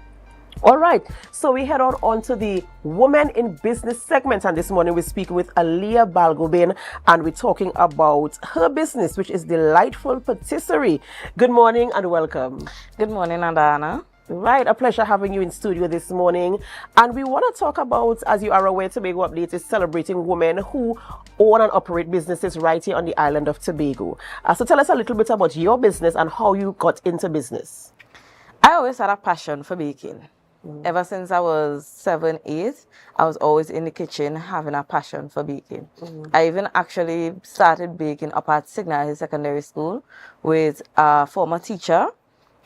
All right, so we head on to the Women in Business segment, and this morning we're speaking with AMPLIA Balgobin, and we're talking about her business, which is Delightful Patisserie. Good morning and welcome. Good morning, Adana. Right, a pleasure having you in studio this morning. And we want to talk about, as you are aware, Tobago Update is celebrating women who own and operate businesses right here on the island of Tobago. So tell us a little bit about your business and how you got into business. I always had a passion for baking. Ever since I was 7, 8, I was always in the kitchen having a passion for baking. I even actually started baking up at Signal Hill Secondary School with a former teacher.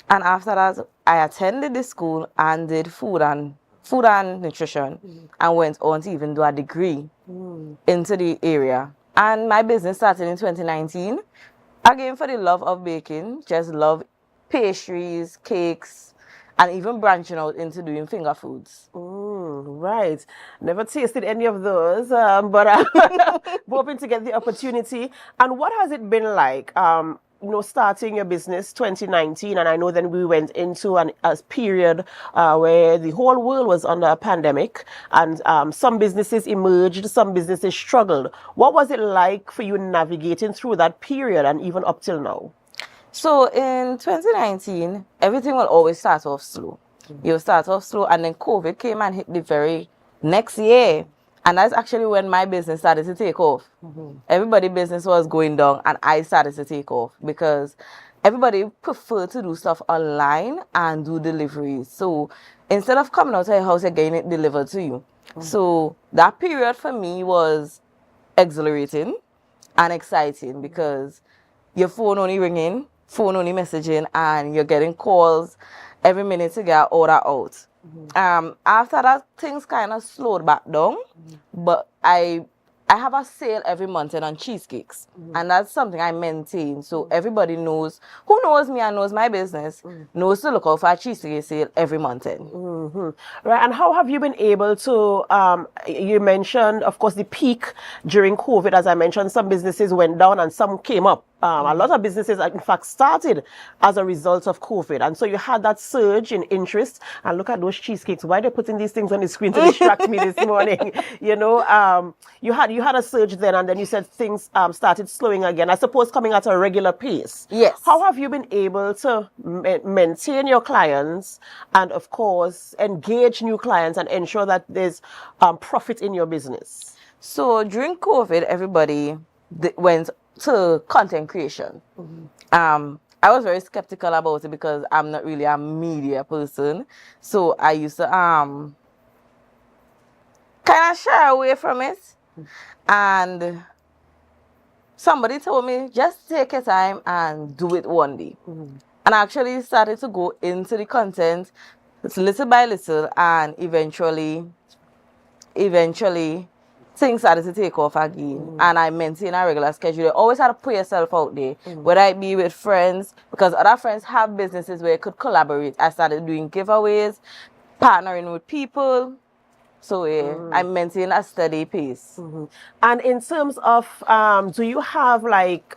And after that, I attended the school and did food and nutrition and went on to even do a degree into the area. And my business started in 2019. Again, for the love of baking, just love pastries, cakes, and even branching out into doing finger foods. Right. Never tasted any of those, but hoping to get the opportunity. And what has it been like? Starting your business 2019, and I know then we went into a period where the whole world was under a pandemic, and some businesses emerged, some businesses struggled. What was it like for you navigating through that period and even up till now? So in 2019, everything will always start off slow. You'll start off slow, and then COVID came and hit the very next year. And that's actually when my business started to take off. Everybody's business was going down, and I started to take off because everybody preferred to do stuff online and do deliveries. So instead of coming out of your house and getting it delivered to you. So that period for me was exhilarating and exciting because your phone only ringing, phone only messaging, and you're getting calls every minute to get order out. After that, things kind of slowed back down, but I have a sale every month on cheesecakes, and that's something I maintain. So everybody knows, who knows me and knows my business, knows to look out for a cheesecake sale every month. Right, and how have you been able to, you mentioned, of course, the peak during COVID. As I mentioned, some businesses went down and some came up. A lot of businesses, in fact, started as a result of COVID. And so you had that surge in interest. And look at those cheesecakes. Why are they putting these things on the screen to distract me this morning? You had a surge then, and then you said things started slowing again, I suppose coming at a regular pace. Yes. How have you been able to maintain your clients and, of course, engage new clients and ensure that there's profit in your business? So during COVID, everybody went to content creation. I was very skeptical about it because I'm not really a media person. So I used to kind of shy away from it. And somebody told me, just take your time and do it one day. And I actually started to go into the content little by little, and eventually things started to take off again. And I maintain a regular schedule. You always had to put yourself out there, whether it be with friends, because other friends have businesses where you could collaborate. I started doing giveaways, partnering with people. So I maintain a steady pace. And in terms of, do you have like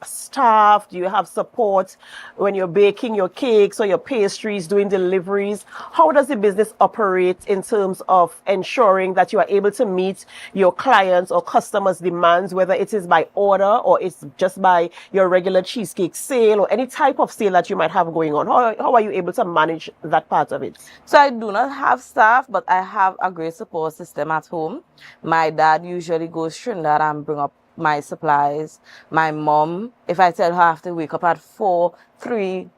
staff? Do you have support when you're baking your cakes or your pastries, doing deliveries? How does the business operate in terms of ensuring that you are able to meet your clients or customers' demands, whether it is by order or it's just by your regular cheesecake sale or any type of sale that you might have going on? How are you able to manage that part of it? So I do not have staff, but I have a great support system at home. My dad usually goes Trinidad and bring up my supplies. My mom, if I tell her I have to wake up at 4, 3,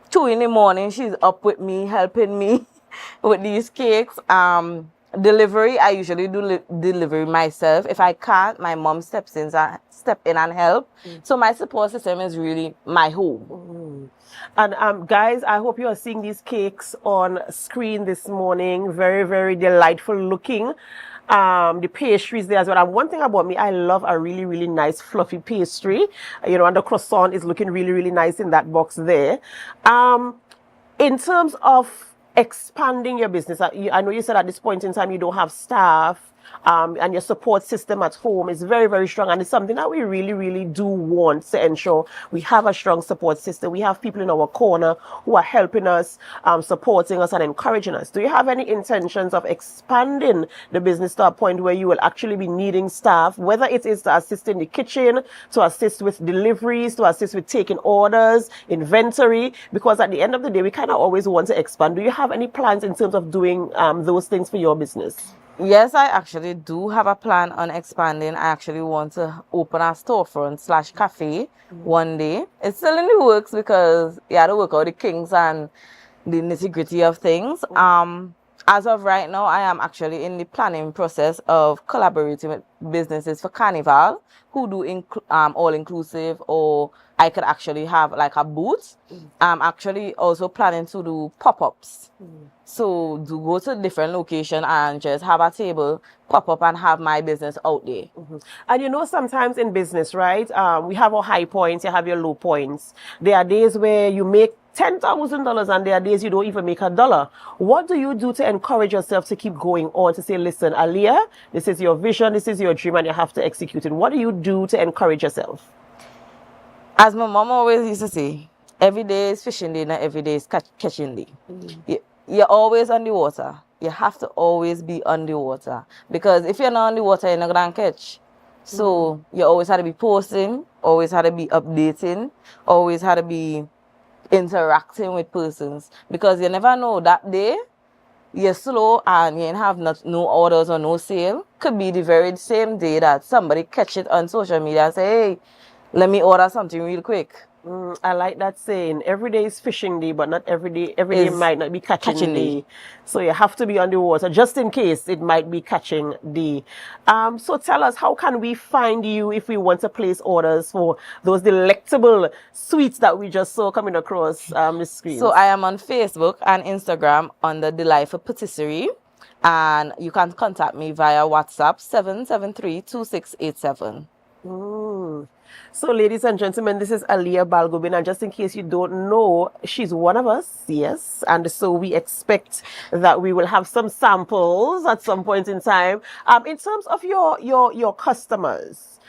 2 in the morning, she's up with me, helping me with these cakes. Delivery, I usually do delivery myself. If I can't, my mom step in and help. So my support system is really my home. And guys, I hope you are seeing these cakes on screen this morning. Very, very delightful looking. The pastries there as well. And one thing about me, I love a really, really nice fluffy pastry. And the croissant is looking really, really nice in that box there. In terms of expanding your business, I know you said at this point in time you don't have staff. and your support system at home is very, very strong. And it's something that we really, really do want to ensure we have a strong support system. We have people in our corner who are helping us, supporting us and encouraging us. Do you have any intentions of expanding the business to a point where you will actually be needing staff, whether it is to assist in the kitchen, to assist with deliveries, to assist with taking orders, inventory? Because at the end of the day, we kind of always want to expand. Do you have any plans in terms of doing those things for your business? Yes, I actually do have a plan on expanding. I actually want to open a storefront / cafe one day. It's still in the works because you have to work out the kinks and the nitty-gritty of things. As of right now, I am actually in the planning process of collaborating with businesses for Carnival who do all-inclusive, or I could actually have like a booth. I'm actually also planning to do pop-ups. So to go to different location and just have a table, pop up and have my business out there. And you know, sometimes in business, right, we have our high points, you have your low points. There are days where you make $10,000 and there are days you don't even make $1. What do you do to encourage yourself to keep going on, to say, listen, Aliyah, this is your vision, this is your dream, and you have to execute it? What do you do to encourage yourself? As my mom always used to say, every day is fishing day, not every day is catching day. You're always on the water. You have to always be on the water. Because if you're not on the water, you're not going to catch. So you always have to be posting, always have to be updating, always have to be interacting with persons. Because you never know, that day, you're slow and you ain't have no orders or no sale. Could be the very same day that somebody catch it on social media and say, hey, let me order something real quick. I like that saying. Every day is fishing day, but not every day might not be catching day. So you have to be on the water just in case it might be catching day. So tell us, how can we find you if we want to place orders for those delectable sweets that we just saw coming across the screen? So I am on Facebook and Instagram under Delightful Patisserie. And you can contact me via WhatsApp 773-2687. So, ladies and gentlemen, this is Aliyah Balgobin, and just in case you don't know, she's one of us, yes, and so we expect that we will have some samples at some point in time. In terms of your customers,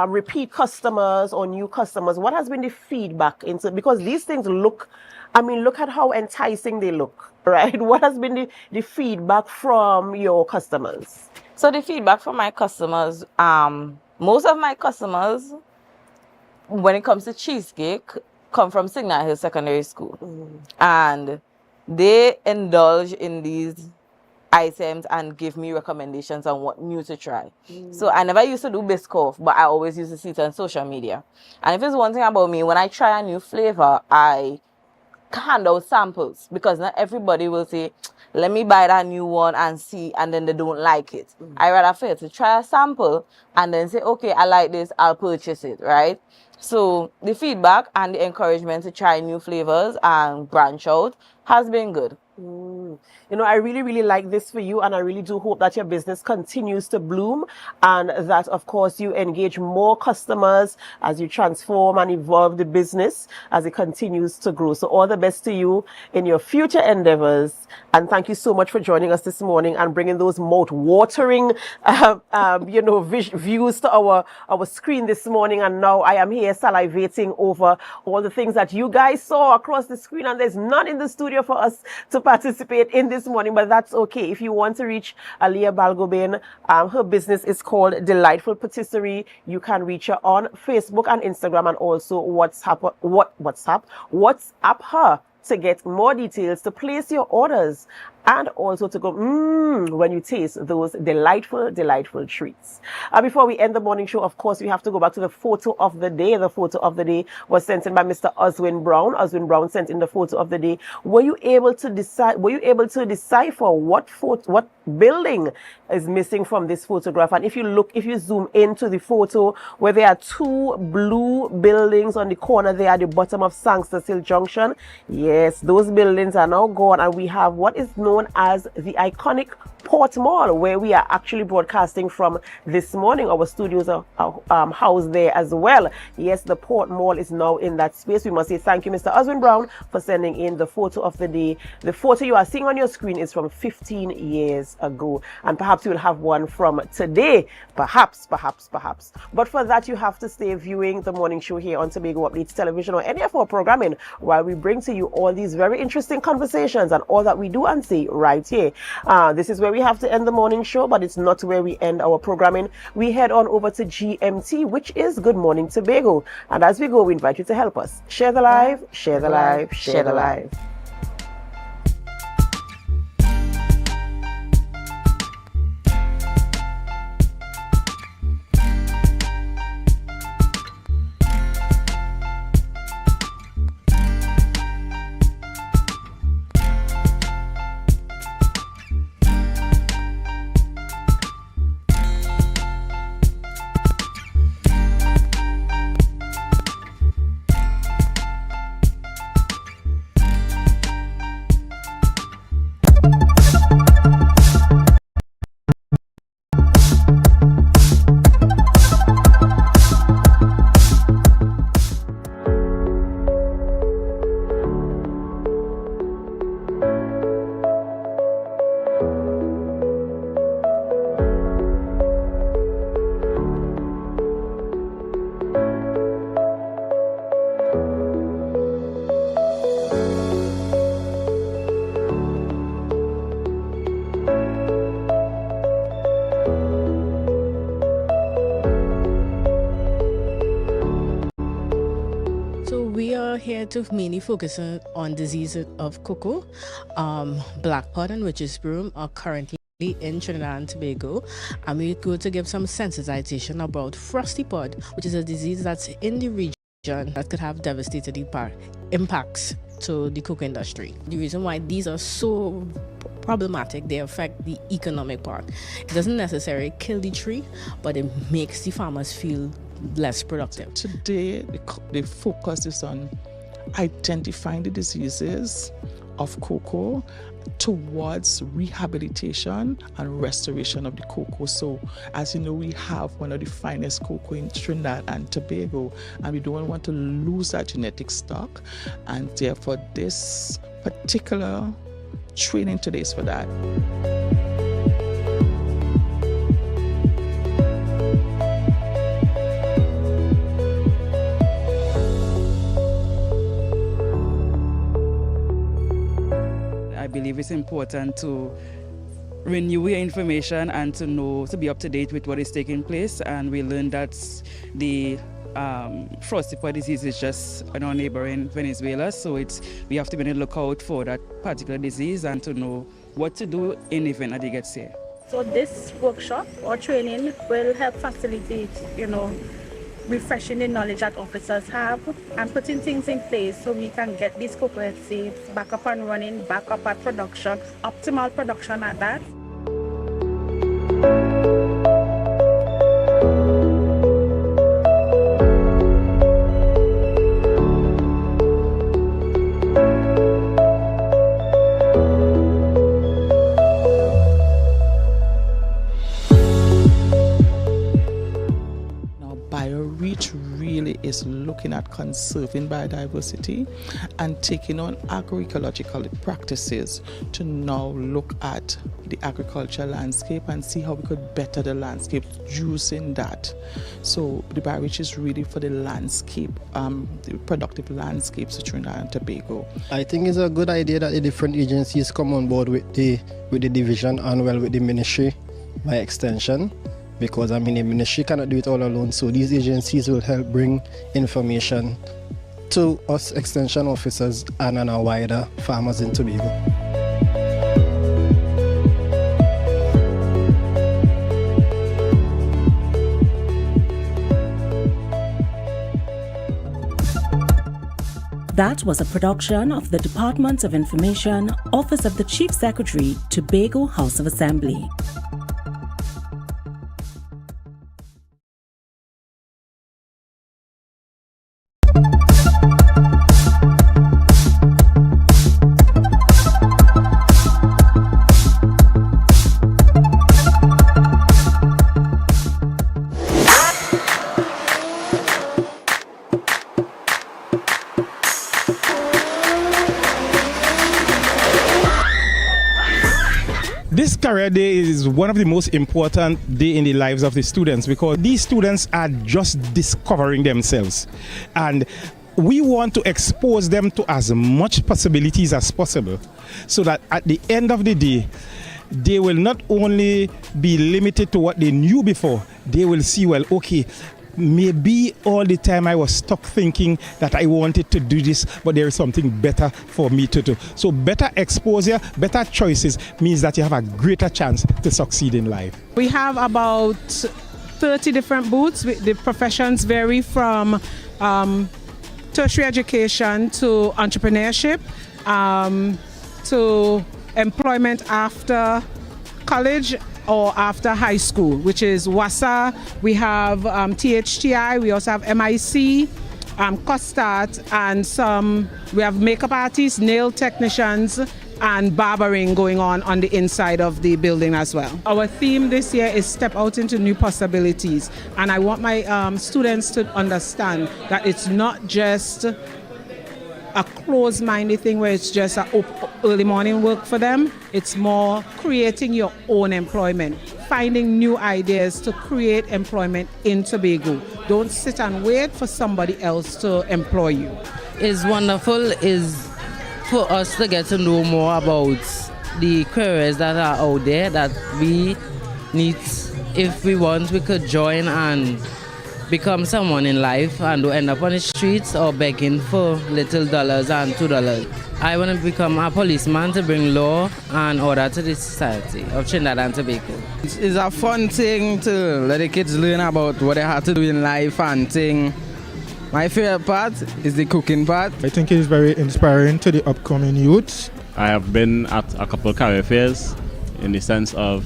repeat customers or new customers, what has been the feedback because these things look, I mean, look at how enticing they look, right? What has been the feedback from your customers? So the feedback from my customers, most of my customers, when it comes to cheesecake, come from Signal Hill Secondary School. And they indulge in these items and give me recommendations on what new to try. So I never used to do Biscoff, but I always used to see it on social media. And if it's one thing about me, when I try a new flavor, I hand out samples, because not everybody will say, let me buy that new one and see, and then they don't like it. I rather fail to try a sample and then say, okay, I like this, I'll purchase it, right? So the feedback and the encouragement to try new flavors and branch out has been good. You know, I really, really like this for you, and I really do hope that your business continues to bloom and that, of course, you engage more customers as you transform and evolve the business as it continues to grow. So all the best to you in your future endeavors. And thank you so much for joining us this morning and bringing those mouth-watering, views to our screen this morning. And now I am here salivating over all the things that you guys saw across the screen, and there's none in the studio for us to participate in this morning, but that's okay. If you want to reach Aliyah Balgobin, her business is called Delightful Patisserie. You can reach her on Facebook and Instagram, and also WhatsApp her to get more details, to place your orders, and also to go when you taste those delightful treats. Before we end the morning show, of course, we have to go back to the photo of the day. The photo of the day was sent in by Mr. Oswin Brown. Oswin Brown sent in the photo of the day. Were you able to decipher what building is missing from this photograph? And if you zoom into the photo where there are two blue buildings on the corner there at the bottom of Sangster Hill Junction, yeah, Yes, those buildings are now gone, and we have what is known as the iconic Port Mall, where we are actually broadcasting from this morning. Our studios are housed there as well. Yes, the Port Mall is now in that space. We must say thank you, Mr. Oswin Brown, for sending in the photo of the day. The photo you are seeing on your screen is from 15 years ago, and perhaps you will have one from today. Perhaps. But for that, you have to stay viewing the morning show here on Tobago Updates Television or any of our programming, while we bring to you all these very interesting conversations and all that we do and say right here. This is where we have to end the morning show, but it's not where we end our programming. We head on over to GMT, which is Good Morning Tobago. And as we go, we invite you to help us. Share the live, share the live, share the live. To mainly focus on disease of cocoa. Black pod and witch's broom are currently in Trinidad and Tobago, and we're going to give some sensitization about frosty pod, which is a disease that's in the region that could have devastating impacts to the cocoa industry. The reason why these are so problematic, they affect the economic part. It doesn't necessarily kill the tree, but it makes the farmers feel less productive. Today, the focus is on identifying the diseases of cocoa towards rehabilitation and restoration of the cocoa. So, as you know, we have one of the finest cocoa in Trinidad and Tobago, and we don't want to lose that genetic stock, and therefore this particular training today is for that. I believe it's important to renew your information and to be up to date with what is taking place. And we learned that the frosty pod disease is just in our neighboring Venezuela, so we have to be on the lookout for that particular disease and to know what to do in the event that it gets here. So this workshop or training will help facilitate, refreshing the knowledge that officers have and putting things in place so we can get these cocoa seeds back up and running, back up at production, optimal production at that. Is looking at conserving biodiversity and taking on agroecological practices to now look at the agricultural landscape and see how we could better the landscape using that. So the BioReach is really for the landscape, the productive landscapes of Trinidad and Tobago. I think it's a good idea that the different agencies come on board with the division and with the ministry by extension. Because the ministry cannot do it all alone, so these agencies will help bring information to us extension officers and our wider farmers in Tobago. That was a production of the Department of Information, Office of the Chief Secretary, Tobago House of Assembly. This career day is one of the most important days in the lives of the students because these students are just discovering themselves, and we want to expose them to as much possibilities as possible so that at the end of the day, they will not only be limited to what they knew before, they will see, well, okay, maybe all the time I was stuck thinking that I wanted to do this, but there is something better for me to do. So better exposure, better choices means that you have a greater chance to succeed in life. We have about 30 different booths. The professions vary from tertiary education to entrepreneurship, to employment after college or after high school, which is WASA. We have THTI, we also have MIC, COSTAT, and we have makeup artists, nail technicians, and barbering going on the inside of the building as well. Our theme this year is Step Out into New Possibilities, and I want my students to understand that it's not just a closed-minded thing where it's just early morning work for them. It's more creating your own employment, finding new ideas to create employment in Tobago. Don't sit and wait for somebody else to employ you. It's wonderful is for us to get to know more about the careers that are out there that we need. If we want, we could join and become someone in life and don't end up on the streets or begging for little dollars and $2. I want to become a policeman to bring law and order to the society of Trinidad and Tobago. It's a fun thing to let the kids learn about what they have to do in life and thing. My favorite part is the cooking part. I think it is very inspiring to the upcoming youths. I have been at a couple of career fairs in the sense of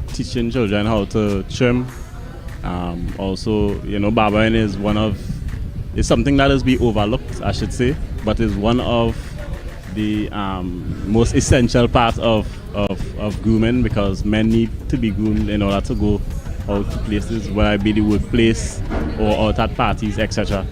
teaching children how to trim. Also, barbering is something that is be overlooked, I should say, but is one of the most essential parts of grooming, because men need to be groomed in order to go out to places, whether it be the workplace or out at parties, etc.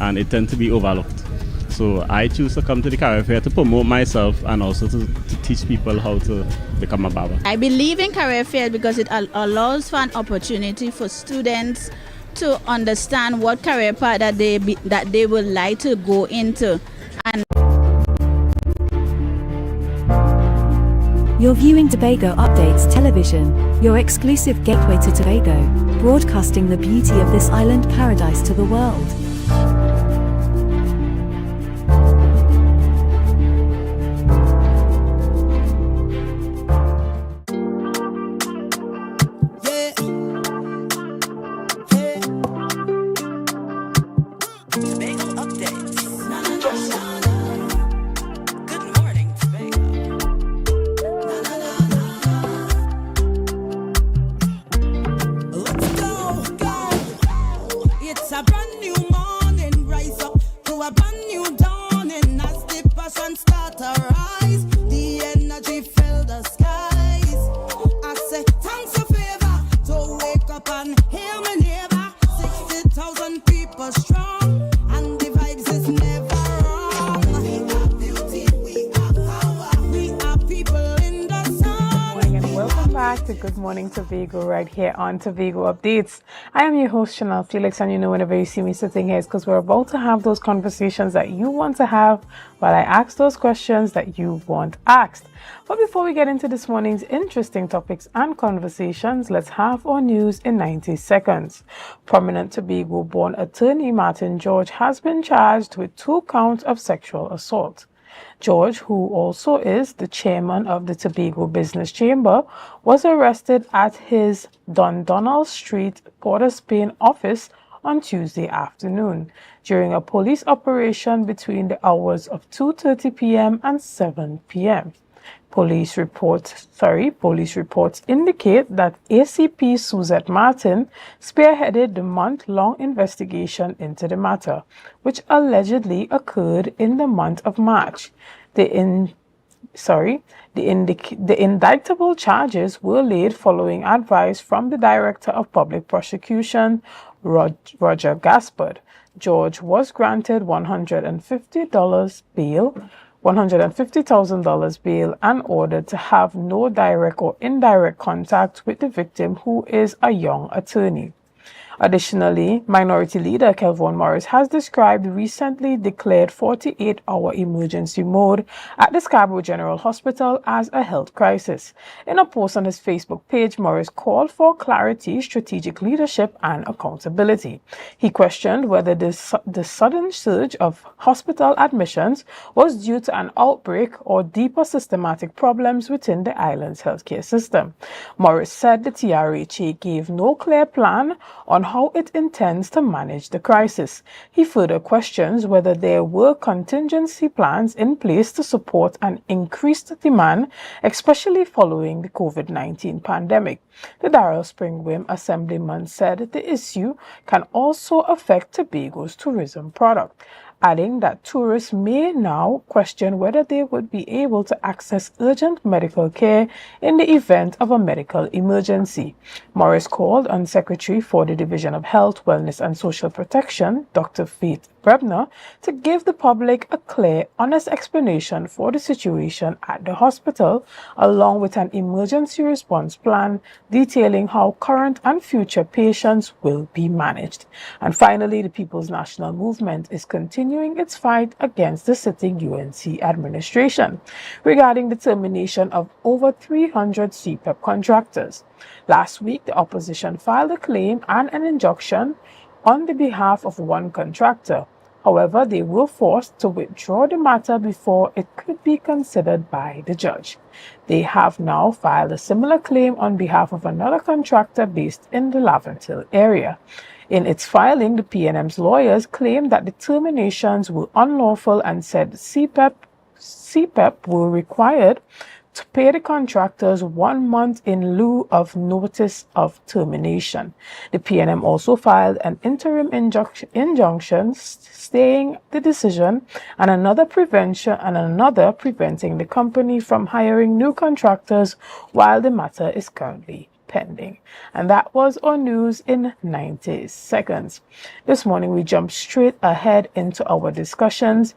And it tends to be overlooked. So I choose to come to the career fair to promote myself and also to teach people how to become a barber. I believe in career fair because it allows for an opportunity for students to understand what career path that they would like to go into. And You're viewing Tobago Updates Television, your exclusive gateway to Tobago, broadcasting the beauty of this island paradise to the world. Tobago right here on Tobago Updates. I am your host Chanel Felix, and whenever you see me sitting here, it's because we're about to have those conversations that you want to have while I ask those questions that you want asked. But before we get into this morning's interesting topics and conversations, let's have our news in 90 seconds. Prominent Tobago-born attorney Martin George has been charged with 2 counts of sexual assault. George, who also is the chairman of the Tobago Business Chamber, was arrested at his Dundonald Street, Port of Spain office on Tuesday afternoon during a police operation between the hours of 2:30 p.m. and 7 p.m. Police reports indicate that ACP Suzette Martin spearheaded the month-long investigation into the matter, which allegedly occurred in the month of March. The indictable charges were laid following advice from the Director of Public Prosecution, Roger Gaspard. George was granted $150 bail $150,000 bail and ordered to have no direct or indirect contact with the victim, who is a young attorney. Additionally, Minority Leader Kelvon Morris has described the recently declared 48-hour emergency mode at the Scarborough General Hospital as a health crisis. In a post on his Facebook page, Morris called for clarity, strategic leadership, and accountability. He questioned whether the sudden surge of hospital admissions was due to an outbreak or deeper systematic problems within the island's healthcare system. Morris said the TRHA gave no clear plan on how it intends to manage the crisis. He further questions whether there were contingency plans in place to support an increased demand, especially following the COVID-19 pandemic. The Darrell Springwim Assemblyman said the issue can also affect Tobago's tourism product, adding that tourists may now question whether they would be able to access urgent medical care in the event of a medical emergency. Morris called on Secretary for the Division of Health, Wellness and Social Protection, Dr. Faith Brebner, to give the public a clear, honest explanation for the situation at the hospital, along with an emergency response plan detailing how current and future patients will be managed. And finally, the People's National Movement is continuing its fight against the sitting UNC administration regarding the termination of over 300 CPEP contractors. Last week, the opposition filed a claim and an injunction on the behalf of one contractor. However, they were forced to withdraw the matter before it could be considered by the judge. They have now filed a similar claim on behalf of another contractor based in the Laventille area. In its filing, the PNM's lawyers claimed that the terminations were unlawful and said CPEP were required to pay the contractors 1 month in lieu of notice of termination. The PNM also filed an interim injunction staying the decision and another preventing the company from hiring new contractors while the matter is currently pending. And that was our news in 90 seconds. This morning we jump straight ahead into our discussions.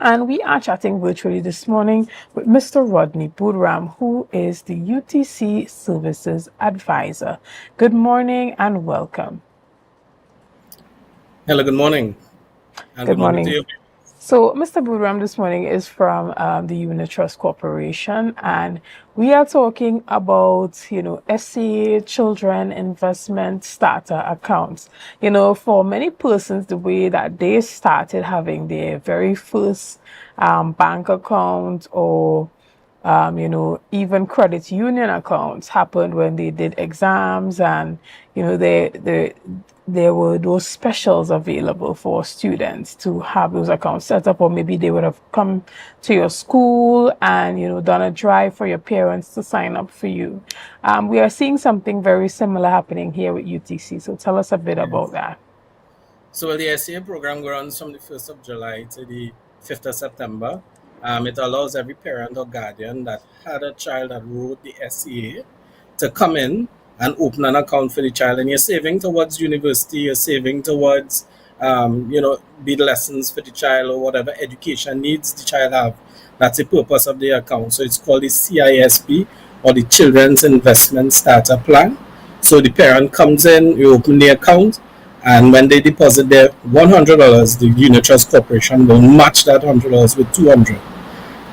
And we are chatting virtually this morning with Mr. Rodney Budram, who is the UTC Services Advisor. Good morning and welcome. Hello, good morning. And good morning to you. So, Mr. Budram this morning is from the Unit Trust Corporation, and we are talking about, SCA children investment starter accounts. For many persons, the way that they started having their very first bank account or even credit union accounts happened when they did exams, and there were those specials available for students to have those accounts set up, or maybe they would have come to your school and done a drive for your parents to sign up for you. We are seeing something very similar happening here with UTC, so tell us a bit about that. So the SCA program runs from the 1st of July to the 5th of September. It allows every parent or guardian that had a child that wrote the SCA to come in and open an account for the child. And you're saving towards university, you're saving towards, be the lessons for the child or whatever education needs the child have. That's the purpose of the account. So it's called the CISP, or the Children's Investment Starter Plan. So the parent comes in, you open the account, and when they deposit their $100, the Unit Trust Corporation will match that $100 with $200.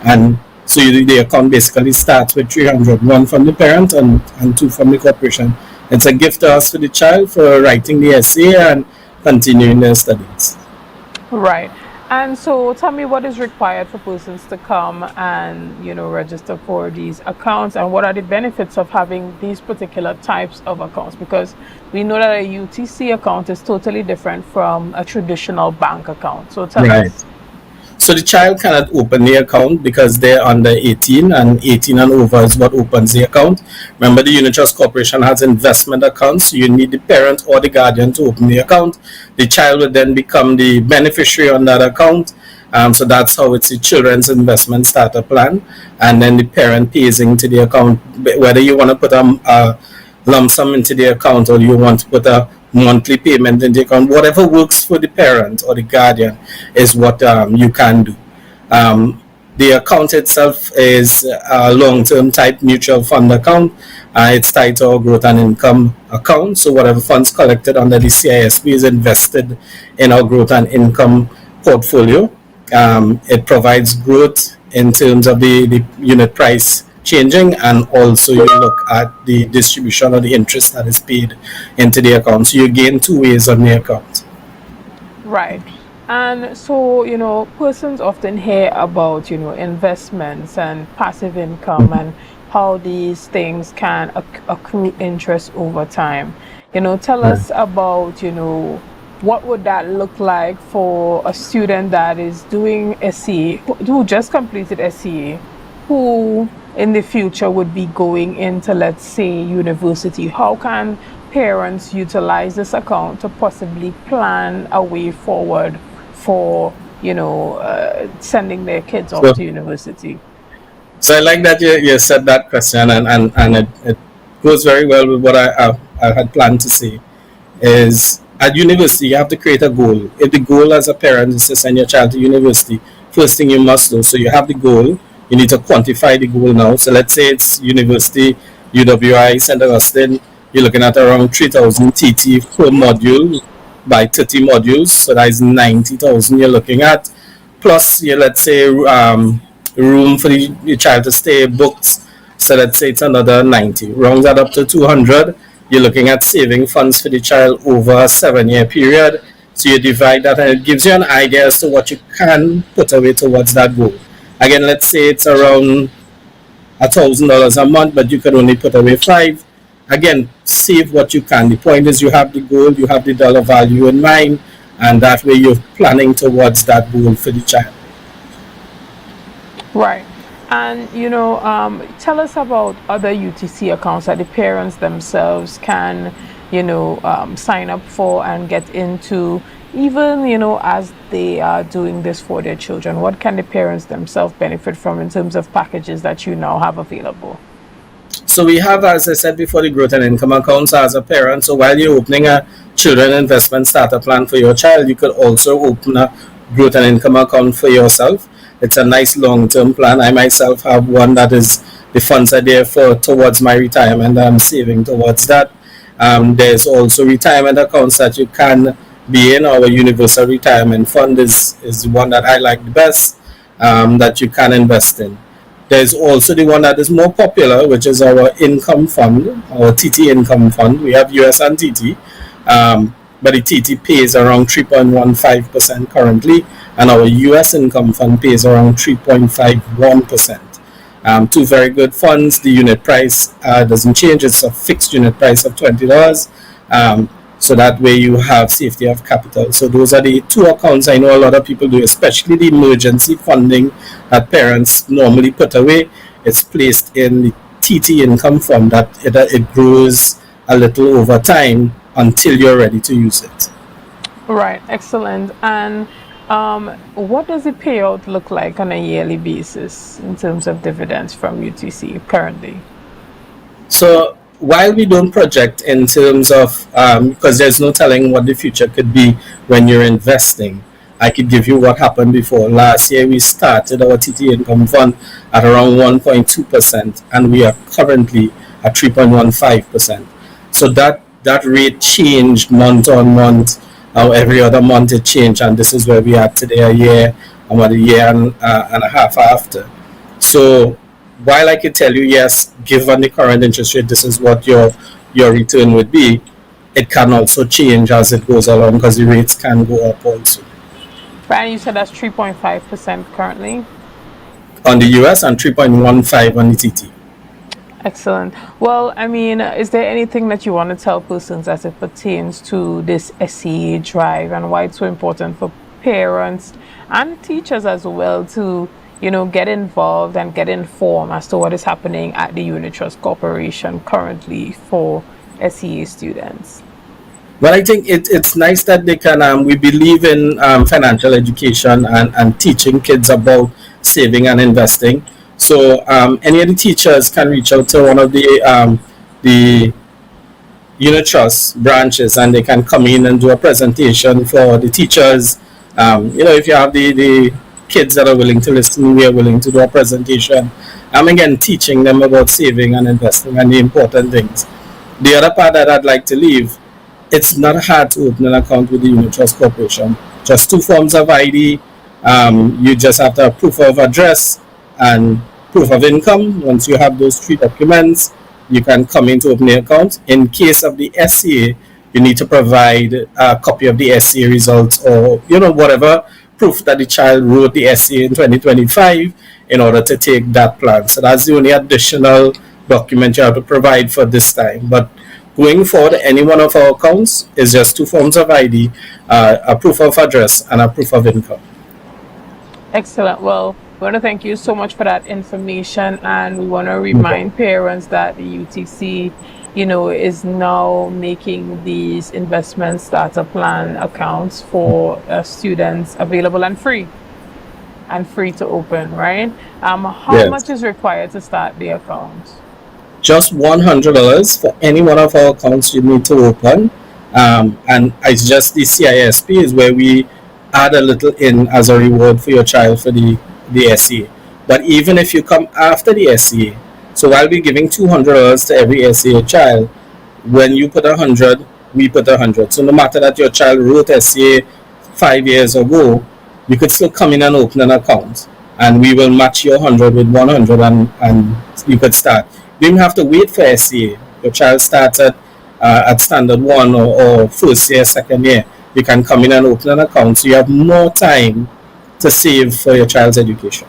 And so the account basically starts with $300, one from the parent and two from the corporation. It's a gift to us for the child for writing the essay and continuing their studies. Right. And so tell me what is required for persons to come and, register for these accounts, and what are the benefits of having these particular types of accounts? Because we know that a UTC account is totally different from a traditional bank account. So tell us. So the child cannot open the account because they're under 18, and 18 and over is what opens the account. Remember, the Unit Trust Corporation has investment accounts, so you need the parent or the guardian to open the account. The child will then become the beneficiary on that account. So that's how it's the Children's Investment Starter Plan. And then the parent pays into the account, whether you want to put a lump sum into the account or you want to put a monthly payment in the account. Whatever works for the parent or the guardian is what you can do. The account itself is a long-term type mutual fund account. It's tied to our growth and income account. So whatever funds collected under the CISP is invested in our growth and income portfolio. It provides growth in terms of the unit price changing, and also you look at the distribution of the interest that is paid into the account. So you gain two ways on the account. Right. And so, persons often hear about, investments and passive income and how these things can accrue interest over time. Tell us about, what would that look like for a student that is doing SCA, who just completed SCA, who in the future would be going into, let's say, university? How can parents utilize this account to possibly plan a way forward for sending their kids off to university? So I like that you said that question, and it goes very well with what I had planned to say. Is at university you have to create a goal. If the goal as a parent is to send your child to university, first thing you must do, so you have the goal, you need to quantify the goal now. So let's say it's university, UWI, St. Augustine, you're looking at around 3,000 TT per module by 30 modules, so that is 90,000 you're looking at, plus let's say room for the child to stay, booked, so let's say it's another 90. Rounds that up to 200, you're looking at saving funds for the child over a 7-year period. So you divide that, and it gives you an idea as to what you can put away towards that goal. Again, let's say it's around $1,000 a month, but you could only put away 5. Again, save what you can. The point is you have the goal, you have the dollar value in mind, and that way you're planning towards that goal for the child. Right. And, tell us about other UTC accounts that the parents themselves can, sign up for and get into, even, as they are doing this for their children. What can the parents themselves benefit from in terms of packages that you now have available? So we have, as I said before, the growth and income accounts as a parent. So while you're opening a children investment starter plan for your child, you could also open a growth and income account for yourself. It's a nice long-term plan. I myself have one that is, the funds are there towards my retirement. I'm saving towards that. There's also retirement accounts that you can be in. Our universal retirement fund is one that I like the best, that you can invest in. There's also the one that is more popular, which is our income fund, our TT income fund. We have US and TT, but the TT pays around 3.15% currently, and our US income fund pays around 3.51%. Two very good funds. The unit price doesn't change. It's a fixed unit price of $20. So that way you have safety of capital. So those are the two accounts I know a lot of people do, especially the emergency funding that parents normally put away. It's placed in the TT income fund that it grows a little over time until you're ready to use it. Right, excellent. And what does the payout look like on a yearly basis in terms of dividends from UTC currently? So while we don't project in terms of, because there's no telling what the future could be when you're investing, I could give you what happened before. Last year we started our TT income fund at around 1.2%, and we are currently at 3.15%. So that rate changed month on month. Every other month it changed, and this is where we are today, a year and a half after. So while I could tell you, yes, given the current interest rate, this is what your return would be, it can also change as it goes along because the rates can go up also. Brian, you said that's 3.5% currently? On the US and 3.15 on the TT. Excellent. Well, I mean, is there anything that you want to tell persons as it pertains to this SCA drive and why it's so important for parents and teachers as well to, get involved and get informed as to what is happening at the Unit Trust Corporation currently for SCA students? Well, I think it's nice that they can, we believe in financial education and teaching kids about saving and investing. So any of the teachers can reach out to one of the Unit Trust branches, and they can come in and do a presentation for the teachers. If you have the kids that are willing to listen, we are willing to do a presentation. I'm again teaching them about saving and investing and the important things. The other part that I'd like to leave, it's not hard to open an account with the Unit Trust Corporation. Just 2 forms of ID. You just have to have proof of address and proof of income. Once you have those 3 documents, you can come in to open the account. In case of the SCA, you need to provide a copy of the SCA results or, whatever proof that the child wrote the SCA in 2025 in order to take that plan. So that's the only additional document you have to provide for this time. But going forward, any one of our accounts is just 2 forms of ID, a proof of address and a proof of income. Excellent. Well, we want to thank you so much for that information, and we want to remind parents that the UTC, is now making these investment starter plan accounts for students available and free to open, right? How much is required to start the account? Just $100 for any one of our accounts you need to open, and it's just the CISP is where we add a little in as a reward for your child for the SCA. But even if you come after the SCA, so while we're giving $200 to every SCA child, when you put 100, we put 100. So no matter that your child wrote SCA 5 years ago, you could still come in and open an account, and we will match your 100 with 100, and you could start. You don't have to wait for SCA. Your child starts at standard 1 or first year, second year. You can come in and open an account, so you have more time to save for your child's education.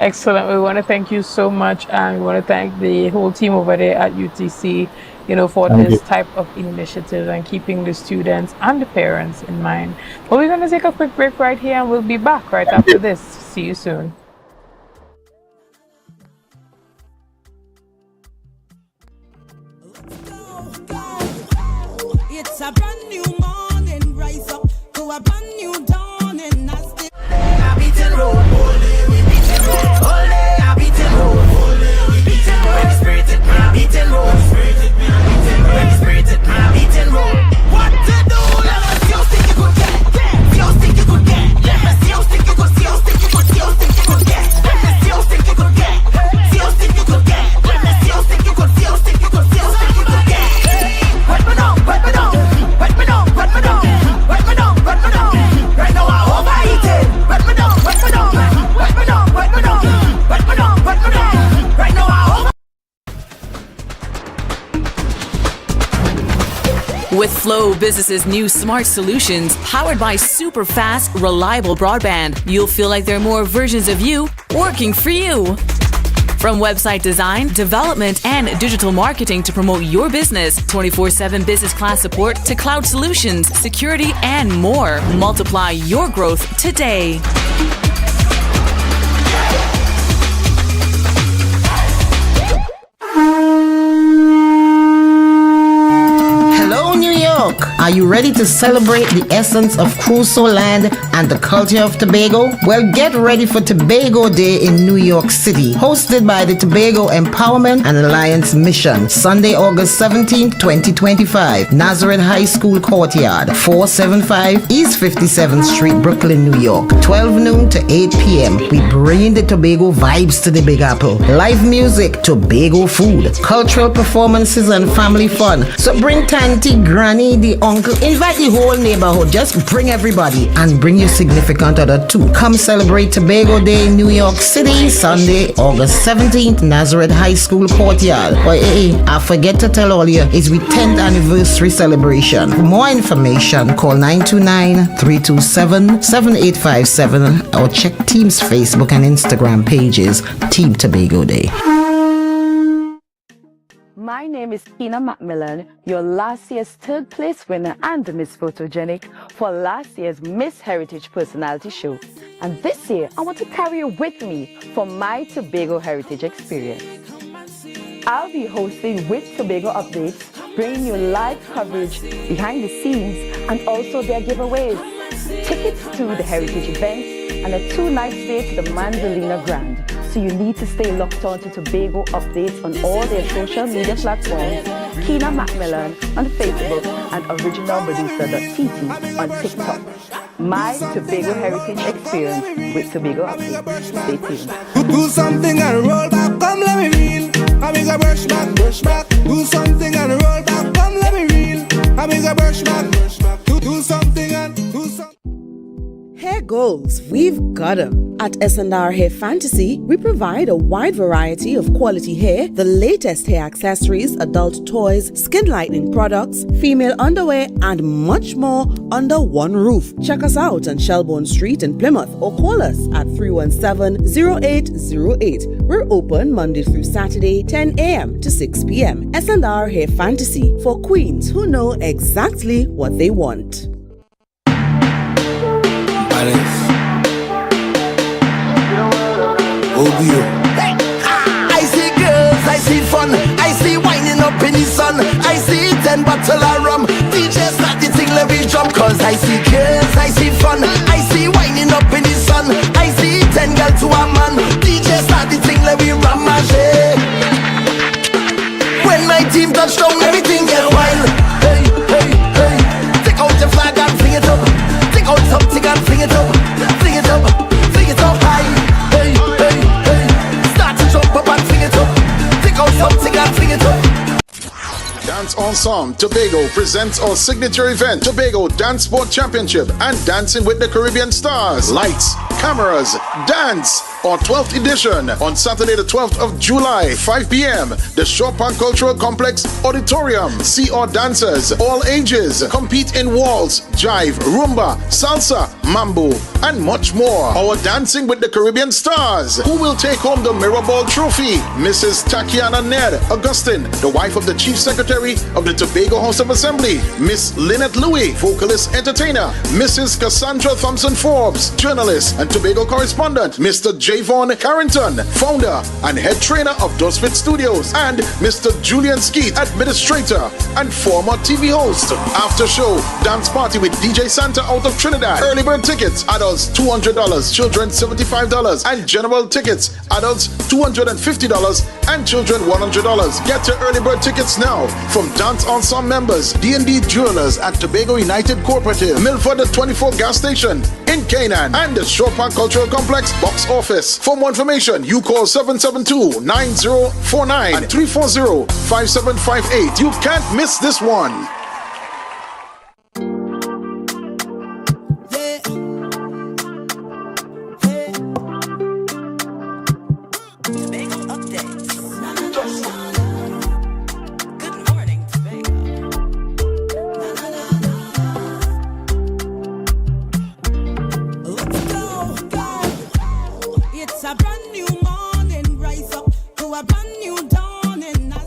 Excellent. We want to thank you so much, and we want to thank the whole team over there at UTC, for this type of initiative and keeping the students and the parents in mind. But we're going to take a quick break right here, and we'll be back right after this. See you soon. It's a brand new morning, rise up to a brand new dawning. I beat it roll, all day we beat it roll, all day I beat it roll, all day we beat it roll. When spirited, I beat it roll, spirited, I beat it roll, when spirited, I beat it roll. What to do? Let me see how stick you could get, see how stick you could get. Let me see how stick you could, see how stick you could, see how stick you could get. Let me see how stick you could get, see how stick you could get. Let me see how stick you could, see how stick you could, see how stick you could get. Wet me down, wet me down, wet me down, wet me down, wet me down, wet me down. Right now I'm overeating. Wet me down, wet me down, wet me down, wet me down, wet me down, wet me down. Right now I'm over. With Flow Business's new smart solutions, powered by super fast, reliable broadband, you'll feel like there are more versions of you working for you. From website design, development, and digital marketing to promote your business, 24/7 business class support to cloud solutions, security, and more. Multiply your growth today. Hello, New York. Are you ready to celebrate the essence of Crusoe Land and the culture of Tobago? Well, get ready for Tobago Day in New York City, hosted by the Tobago Empowerment and Alliance Mission, Sunday, August 17, 2025, Nazareth High School Courtyard, 475 East 57th Street, Brooklyn, New York, 12 noon to 8 p.m. We bring the Tobago vibes to the Big Apple. Live music, Tobago food, cultural performances, and family fun. So bring Tanty, Granny, the uncle, invite the whole neighborhood. Just bring everybody and bring your significant other too. Come celebrate Tobago Day in New York City, Sunday, August 17th, Nazareth High School Courtyard. But hey, I forget to tell all you, it's with 10th anniversary celebration. For more information, call 929-327-7857 or check Team's Facebook and Instagram pages, Team Tobago Day. My name is Tina Macmillan, your last year's third place winner and the Miss Photogenic for last year's Miss Heritage Personality Show. And this year, I want to carry you with me for my Tobago Heritage experience. I'll be hosting with Tobago Updates, bringing you live coverage behind the scenes and also their giveaways, tickets to the heritage events, and a 2-night stay to the Mandalina Grand. So you need to stay locked on to Tobago Updates on all their social media platforms, Kina Macmillan on Facebook and originalmedusa.tt on TikTok. my Tobago Heritage Experience with Tobago Update. Stay tuned. Do something and roll back, come let me reel. I make a brush back. Do something and roll back, come let me reel. I make a brush back. Do something and do something. Hair goals, we've got them. At S&R Hair Fantasy, we provide a wide variety of quality hair, the latest hair accessories, adult toys, skin lightening products, female underwear, and much more under one roof. Check us out on Shelbourne Street in Plymouth or call us at 317-0808. We're open Monday through Saturday, 10 a.m. to 6 p.m. S&R Hair Fantasy for queens who know exactly what they want. I see girls, I see fun, I see winding up in the sun, I see 10 bottle of rum, DJ start the thing, let me jump. Cause I see girls, I see fun, I see winding up in the sun, I see 10 girls to a man, DJ start the thing, let me rum mache. When my team touch down, everything get wild. Hey, hey, hey, take out your flag and fling it up, take out something and fling it up, fling it up, fling it up high. Hey, hey, hey, start to jump up and fling it up, take out something and fling it up. Dance Ensemble Tobago presents our signature event, Tobago Dance Sport Championship and Dancing with the Caribbean Stars. Lights, cameras, dance. Our 12th edition on Saturday the 12th of July, 5 p.m. The Shore Park Cultural Complex Auditorium. See our dancers, all ages, compete in waltz, jive, rumba, salsa, mambo, and much more. Our Dancing with the Caribbean Stars. Who will take home the Mirrorball Trophy? Mrs. Tatiana Ned Augustine, the wife of the Chief Secretary of the Tobago House of Assembly. Miss Lynette Louis, vocalist entertainer. Mrs. Cassandra Thompson Forbes, journalist and Tobago correspondent. Mr. Javon Carrington, founder and head trainer of Dosfit Studios, and Mr. Julian Skeet, administrator and former TV host. After show dance party with DJ Santa out of Trinidad. Early bird tickets, adults $200, children $75, and general tickets, adults $250 and children $100. Get your early bird tickets now from Dance Ensemble members, D&D Jewelers at Tobago United Cooperative, Milford the 24 gas station in Canaan, and the Shore Park Cultural Complex box office. For more information, you call 772-9049 and 340-5758. You can't miss this one.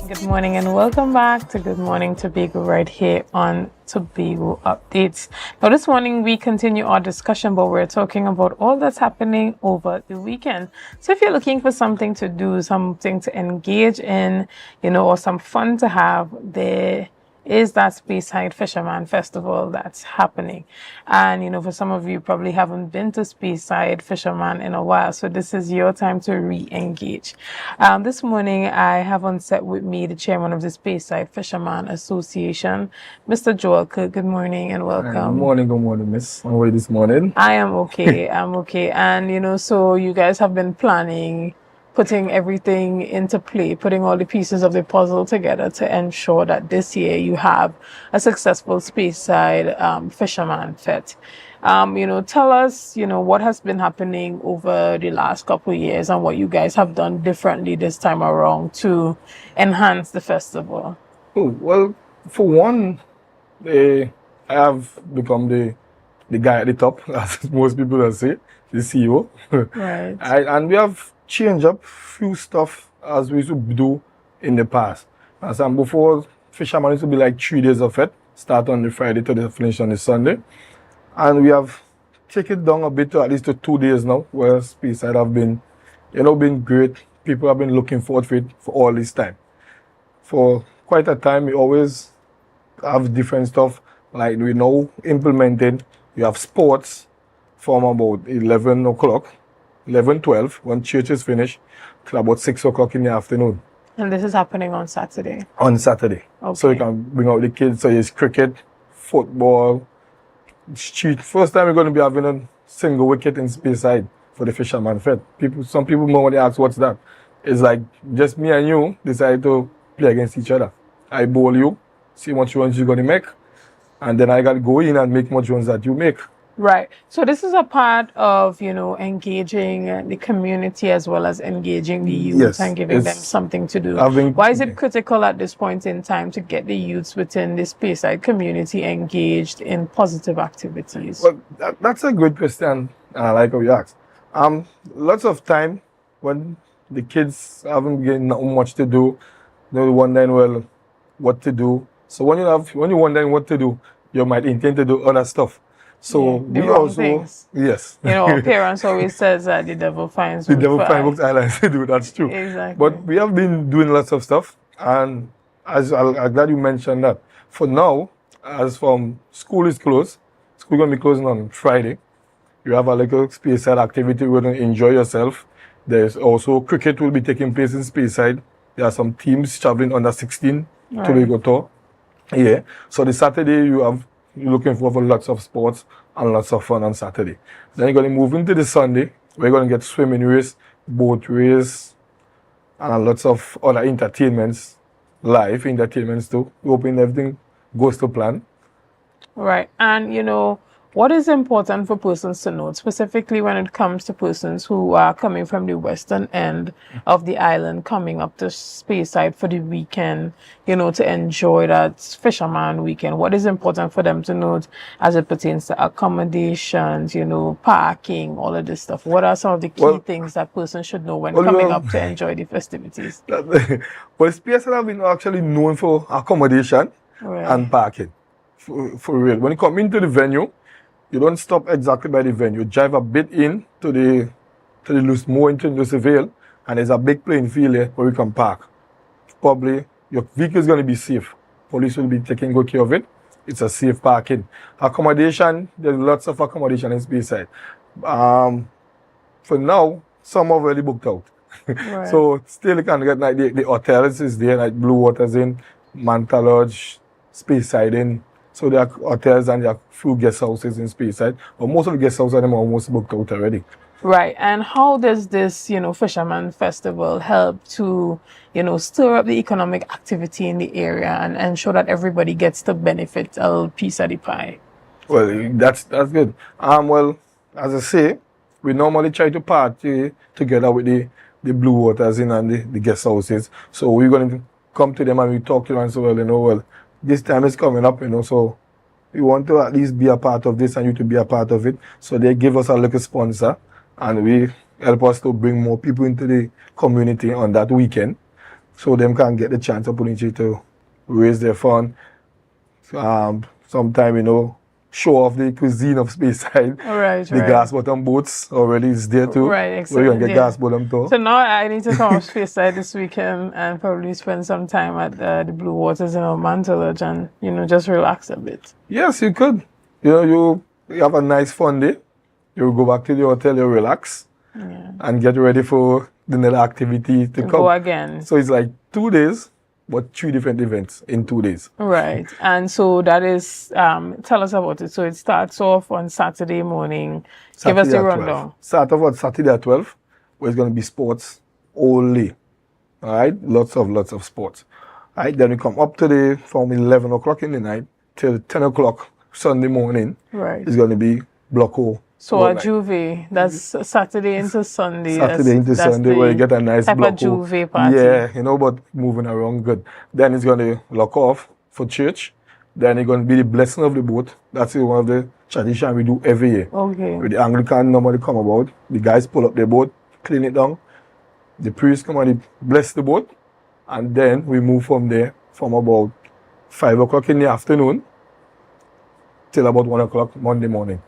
Good morning and welcome back to Good Morning Tobago right here on Tobago Updates. Now this morning we continue our discussion, but we're talking about all that's happening over the weekend. So if you're looking for something to do, something to engage in, or some fun to have, there is that Speyside Fisherman Festival that's happening. And for some of you probably haven't been to Speyside Fisherman in a while, so this is your time to re-engage. This morning I have on set with me the chairman of the Speyside Fisherman Association, Mr. Joel Cook. Good morning and welcome. Good morning, miss. How are you this morning? I am okay. I'm okay. And so you guys have been planning, putting everything into play, putting all the pieces of the puzzle together to ensure that this year you have a successful Speyside Fisherman Fete. Tell us, what has been happening over the last couple of years and what you guys have done differently this time around to enhance the festival. Oh, well, for one, I have become the guy at the top, as most people will say, the CEO. Right. And we have change up few stuff as we used to do in the past. As before, Fisherman used to be like 3 days of it, start on the Friday to the finish on the Sunday. And we have taken it down a bit to at least to 2 days now, where Speyside have been, been great. People have been looking forward to it for all this time. For quite a time, we always have different stuff, like we now implemented. We have sports from about 11 o'clock. 11-12 when church is finished till about 6 o'clock in the afternoon. And this is happening on Saturday? On Saturday. Okay. So you can bring out the kids. So it's cricket, football, street. First time we're going to be having a single wicket in Speyside for the Fisherman Fed. Some people know when they ask what's that. It's like just me and you decide to play against each other. I bowl you, see what runs you're going to make, and then I got to go in and make much runs that you make. Right. So this is a part of, engaging the community as well as engaging the youth and giving them something to do. Why is it critical at this point in time to get the youths within the Speyside community engaged in positive activities? Well, that's a good question. I like how you asked. Lots of time when the kids haven't getting much to do, they're wondering, well, what to do. So when you're wondering what to do, you might intend to do other stuff. So we also things. Yes. Parents always says that the devil finds books islands to do. That's true. Exactly. But we have been doing lots of stuff, and I'm glad you mentioned that. For now, as from school is closed, school gonna be closing on Friday. You have a little Speyside activity where you enjoy yourself. There's also cricket will be taking place in Speyside. There are some teams traveling under 16 to Tobago tour. Yeah. So the Saturday you're looking for lots of sports and lots of fun on Saturday. Then you're going to move into the Sunday. We're going to get swimming race, boat race, and lots of other entertainments, live entertainments too. We're hoping everything goes to plan. Right. And, what is important for persons to note, specifically when it comes to persons who are coming from the western end of the island, coming up to Speyside for the weekend, to enjoy that fisherman weekend? What is important for them to note as it pertains to accommodations, parking, all of this stuff? What are some of the key things that persons should know when coming up to enjoy the festivities? Speyside have been actually known for accommodation and parking. For real. When you come into the venue, you don't stop exactly by the venue. You drive a bit in to the more into the Vale, and there's a big playing field here where you can park. Probably your vehicle is going to be safe. Police will be taking good care of it. It's a safe parking. Accommodation, there's lots of accommodation in Speyside. For now, some are already booked out. So still you can get like the hotels is there, like Blue Waters in, Manta Lodge, Speyside in. So there are hotels and there are few guest houses in Speyside, but most of the guest houses are almost booked out already. Right. And how does this, Fisherman Festival help to, stir up the economic activity in the area and ensure that everybody gets to benefit a little piece of the pie? Well, that's good. Well, as I say, we normally try to party together with the Blue Waters in and the guest houses. So we're going to come to them and we talk to them and say, well, this time is coming up, so we want to at least be a part of this and you to be a part of it. So they give us a little sponsor and we help us to bring more people into the community on that weekend so them can get the chance opportunity to raise their fund. Sometime, show off the cuisine of Speyside. The glass bottom boats already is there too. Right, exactly. Where you can get glass bottom too. So now I need to come off Speyside this weekend and probably spend some time at the Blue Waters in Manta Lodge and, just relax a bit. Yes, you could. You have a nice fun day. You go back to the hotel, you relax and get ready for the next activity to come. Go again. So it's like 2 days, but 3 different events in 2 days. Right. And so that is, tell us about it. So it starts off on Saturday morning. Give us the rundown. Start off on Saturday at 12, where it's going to be sports only. All right. Lots of sports. All right. Then we come up to from 11 o'clock in the night till 10 o'clock Sunday morning. Right. It's going to be Block O. So a Juve, that's Saturday into Sunday. Saturday into Sunday where you get a nice block. Juve party. Yeah, but moving around good. Then it's going to lock off for church. Then it's going to be the blessing of the boat. That's one of the traditions we do every year. Okay. With the Anglican normally come about. The guys pull up their boat, clean it down. The priest come and bless the boat. And then we move from there from about 5 o'clock in the afternoon till about 1 o'clock Monday morning.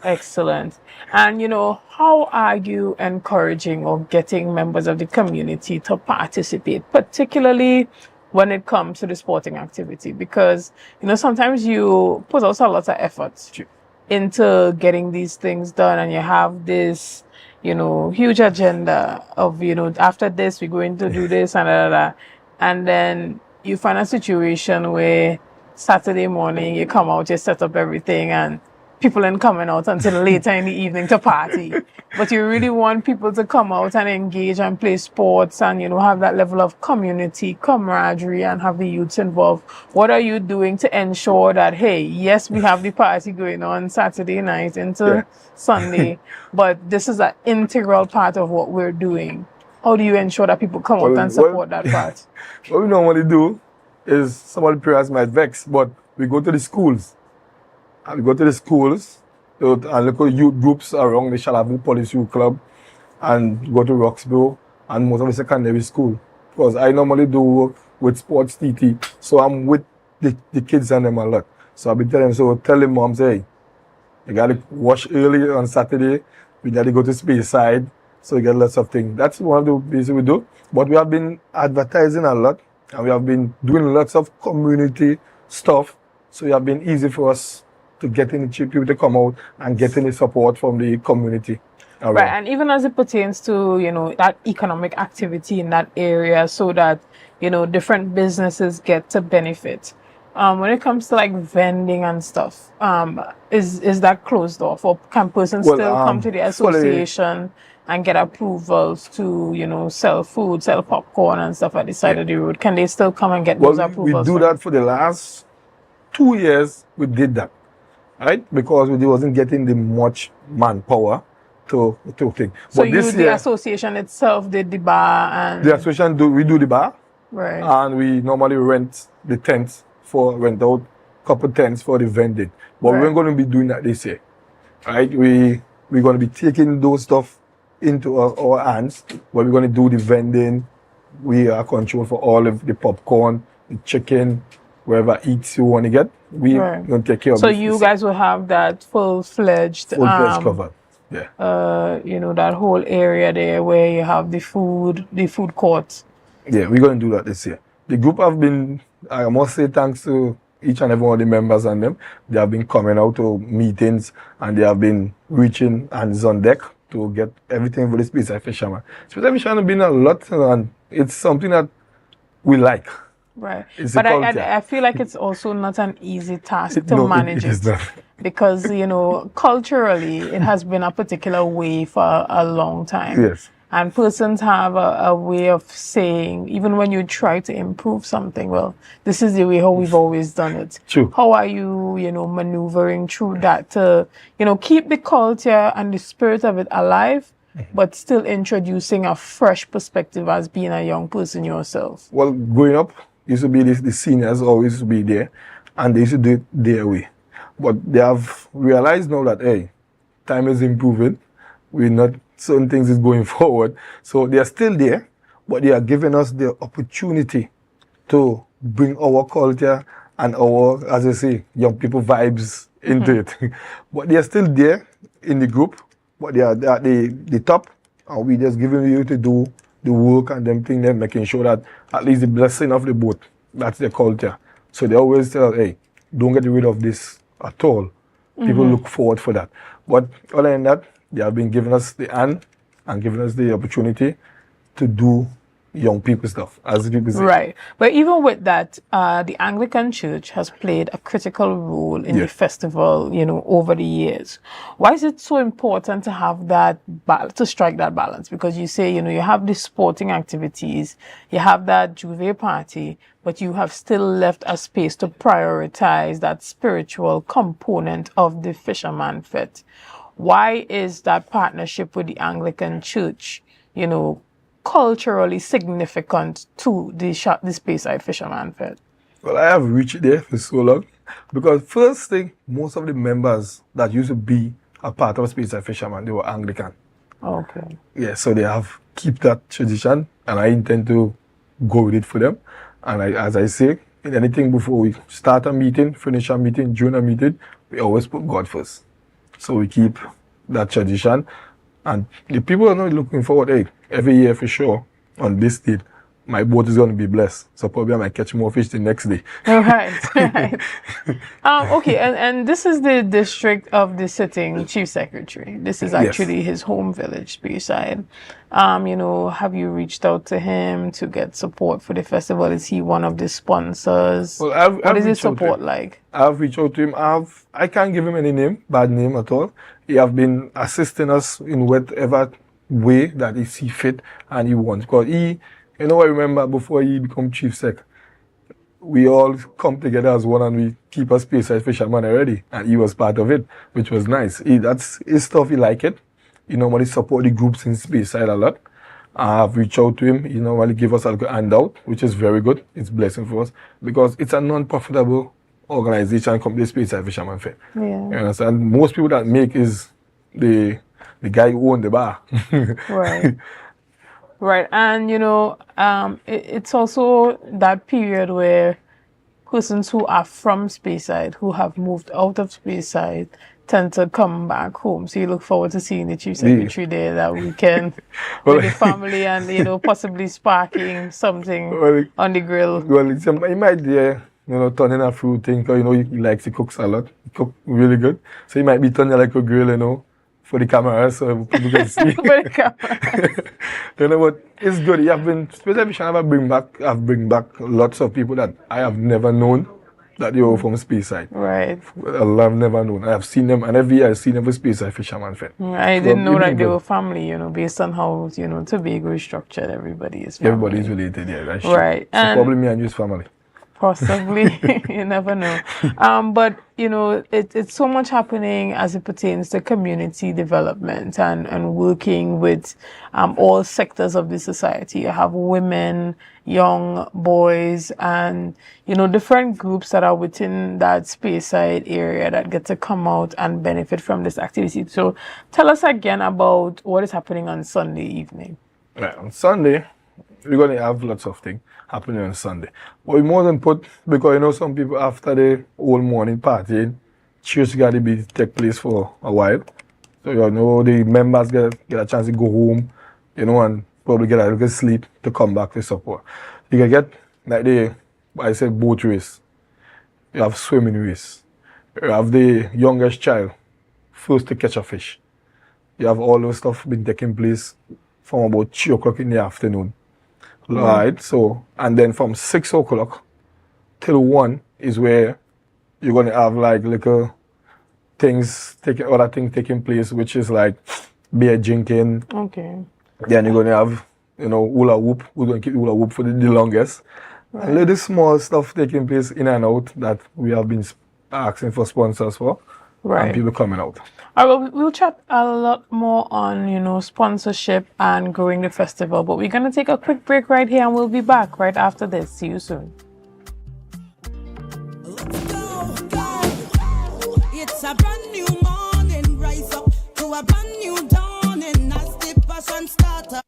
Excellent. And, how are you encouraging or getting members of the community to participate, particularly when it comes to the sporting activity? Because, sometimes you put out a lot of effort into getting these things done and you have this, huge agenda of, after this, we're going to do this and then you find a situation where Saturday morning you come out, you set up everything and people in coming out until later in the evening to party. But you really want people to come out and engage and play sports and, you know, have that level of community, camaraderie, and have the youths involved. What are you doing to ensure that, hey, yes, we have the party going on Saturday night into Sunday, but this is an integral part of what we're doing? How do you ensure that people come out and support that part? What we normally do is, some of the parents might vex, but we go to the schools. And we go to the schools and look at youth groups around the Shalavu Police Youth Club, and go to Roxborough and most of the secondary school. Because I normally do work with sports TT, so I'm with the kids and them a lot. So I'll be telling them, so tell the moms, hey, you gotta wash early on Saturday, we gotta go to Speyside, so we get lots of things. That's one of the things we do. But we have been advertising a lot, and we have been doing lots of community stuff, so it has been easy for us to get any people to come out and get any support from the community. Right, and even as it pertains to, you know, that economic activity in that area, so that, you know, different businesses get to benefit. When it comes to like vending and stuff, is that closed off, or can persons still come to the association and get approvals to, you know, sell food, sell popcorn and stuff at the side of the road? Can they still come and get those approvals? We do that for the last 2 years. We did that. Right, because we wasn't getting the much manpower to think. So but this year, the association itself did the bar, and the association we do the bar, right? And we normally rent the tents rent out couple tents for the vending. But we're going to be doing that this year, right? We're going to be taking those stuff into our hands. Where we're going to do the vending. We are control for all of the popcorn, the chicken, wherever eats you want to get. We going to take care of it. So you guys will have that full-fledged covered. Yeah. You know, that whole area there where you have the food court. Yeah, we're going to do that this year. The group have been, I must say thanks to each and every one of the members and them. They have been coming out to meetings, and they have been reaching hands on deck to get everything for the Speyside Fisherman. Speyside Fisherman has been a lot, and it's something that we like. Right. But I feel like it's also not an easy task to manage it. Because, you know, culturally, it has been a particular way for a long time. Yes. And persons have a way of saying, even when you try to improve something, well, this is the way how we've always done it. True. How are you, you know, maneuvering through that to, you know, keep the culture and the spirit of it alive, but still introducing a fresh perspective as being a young person yourself? Well, growing up, used to be the seniors always used to be there, and they used to do it their way. But they have realized now that, hey, time is improving. Certain things is going forward. So they are still there, but they are giving us the opportunity to bring our culture and our, as I say, young people vibes into it. But they are still there in the group, but they are at the top, and we just giving you to do the work and them thing, them making sure that at least the blessing of the boat, that's the culture. So they always tell, hey, don't get rid of this at all. People look forward for that. But other than that, they have been giving us the hand and giving us the opportunity to do young people stuff, as people say. Right. But even with that, the Anglican Church has played a critical role in the festival, you know, over the years. Why is it so important to have that, to strike that balance? Because you say, you know, you have the sporting activities, you have that Juve party, but you have still left a space to prioritize that spiritual component of the Fisherman Fete. Why is that partnership with the Anglican Church, you know, culturally significant to the Speyside Fisherman Fete? Well, I have reached there for so long because first thing, most of the members that used to be a part of Speyside Fisherman, they were Anglican. Okay. Yeah, so they have keep that tradition, and I intend to go with it for them. And as I say, in anything before we start a meeting, finish a meeting, join a meeting, we always put God first. So we keep that tradition, and the people are not looking forward, hey, every year for sure, on this date, my boat is going to be blessed. So probably I might catch more fish the next day. All right. Okay, and this is the district of the sitting chief secretary. This is actually his home village, Speyside. Have you reached out to him to get support for the festival? Is he one of the sponsors? Well, what is his support like? I've reached out to him. I can't give him any bad name at all. He have been assisting us in whatever way that he see fit and he wants. Because I remember before he become chief sec, we all come together as one and we keep a Speyside fisherman already. And he was part of it, which was nice. That's his stuff, he like it. He normally support the groups in Speyside a lot. I've reached out to him. He normally give us a handout, which is very good. It's a blessing for us because it's a non-profitable organization come to the Speyside Fisherman Fair. Yeah. You understand? Most people that make is the guy who owned the bar. Right. Right. And, it's also that period where persons who are from Speyside, who have moved out of Speyside, tend to come back home. So you look forward to seeing the chief secretary there that weekend with the family and, possibly sparking something on the grill. Well, he might turning a fruit thing because, he likes to cook a lot. He cook really good. So he might be turning like a grill, for the camera so people can see. For the camera. But it's good. I've bring back lots of people that I have never known that they were from Speyside. Right. I've never known. I have seen them, and every year I've seen them for Speyside Fisherman Fair. I didn't know that they were family, based on how, Tobago is structured. Everybody is family. Everybody is related, yeah, that's true. Right. So probably me and you's family. Possibly. You never know. But, it's so much happening as it pertains to community development and working with all sectors of the society. You have women, young boys, and, different groups that are within that Speyside area that get to come out and benefit from this activity. So tell us again about what is happening on Sunday evening. Right. On Sunday, we're going to have lots of things happening on Sunday. But we more than because some people after the whole morning partying, church got to take place for a while. So the members get a chance to go home, and probably get a little sleep to come back to support. You can get like boat race. You have swimming race. You have the youngest child first to catch a fish. You have all those stuff been taking place from about 3 o'clock in the afternoon. Right, so, and then from 6 o'clock till 1 is where you're going to have like little other things taking place, which is like beer drinking. Okay. Then you're going to have, hula hoop. We're going to keep hula hoop for the longest. Right. A little small stuff taking place in and out that we have been asking for sponsors for. Right. And people coming out. All right, we'll chat a lot more on, sponsorship and growing the festival, but we're going to take a quick break right here and we'll be back right after this. See you soon. It's a brand new morning, rise up to a brand new dawning as the passion starter.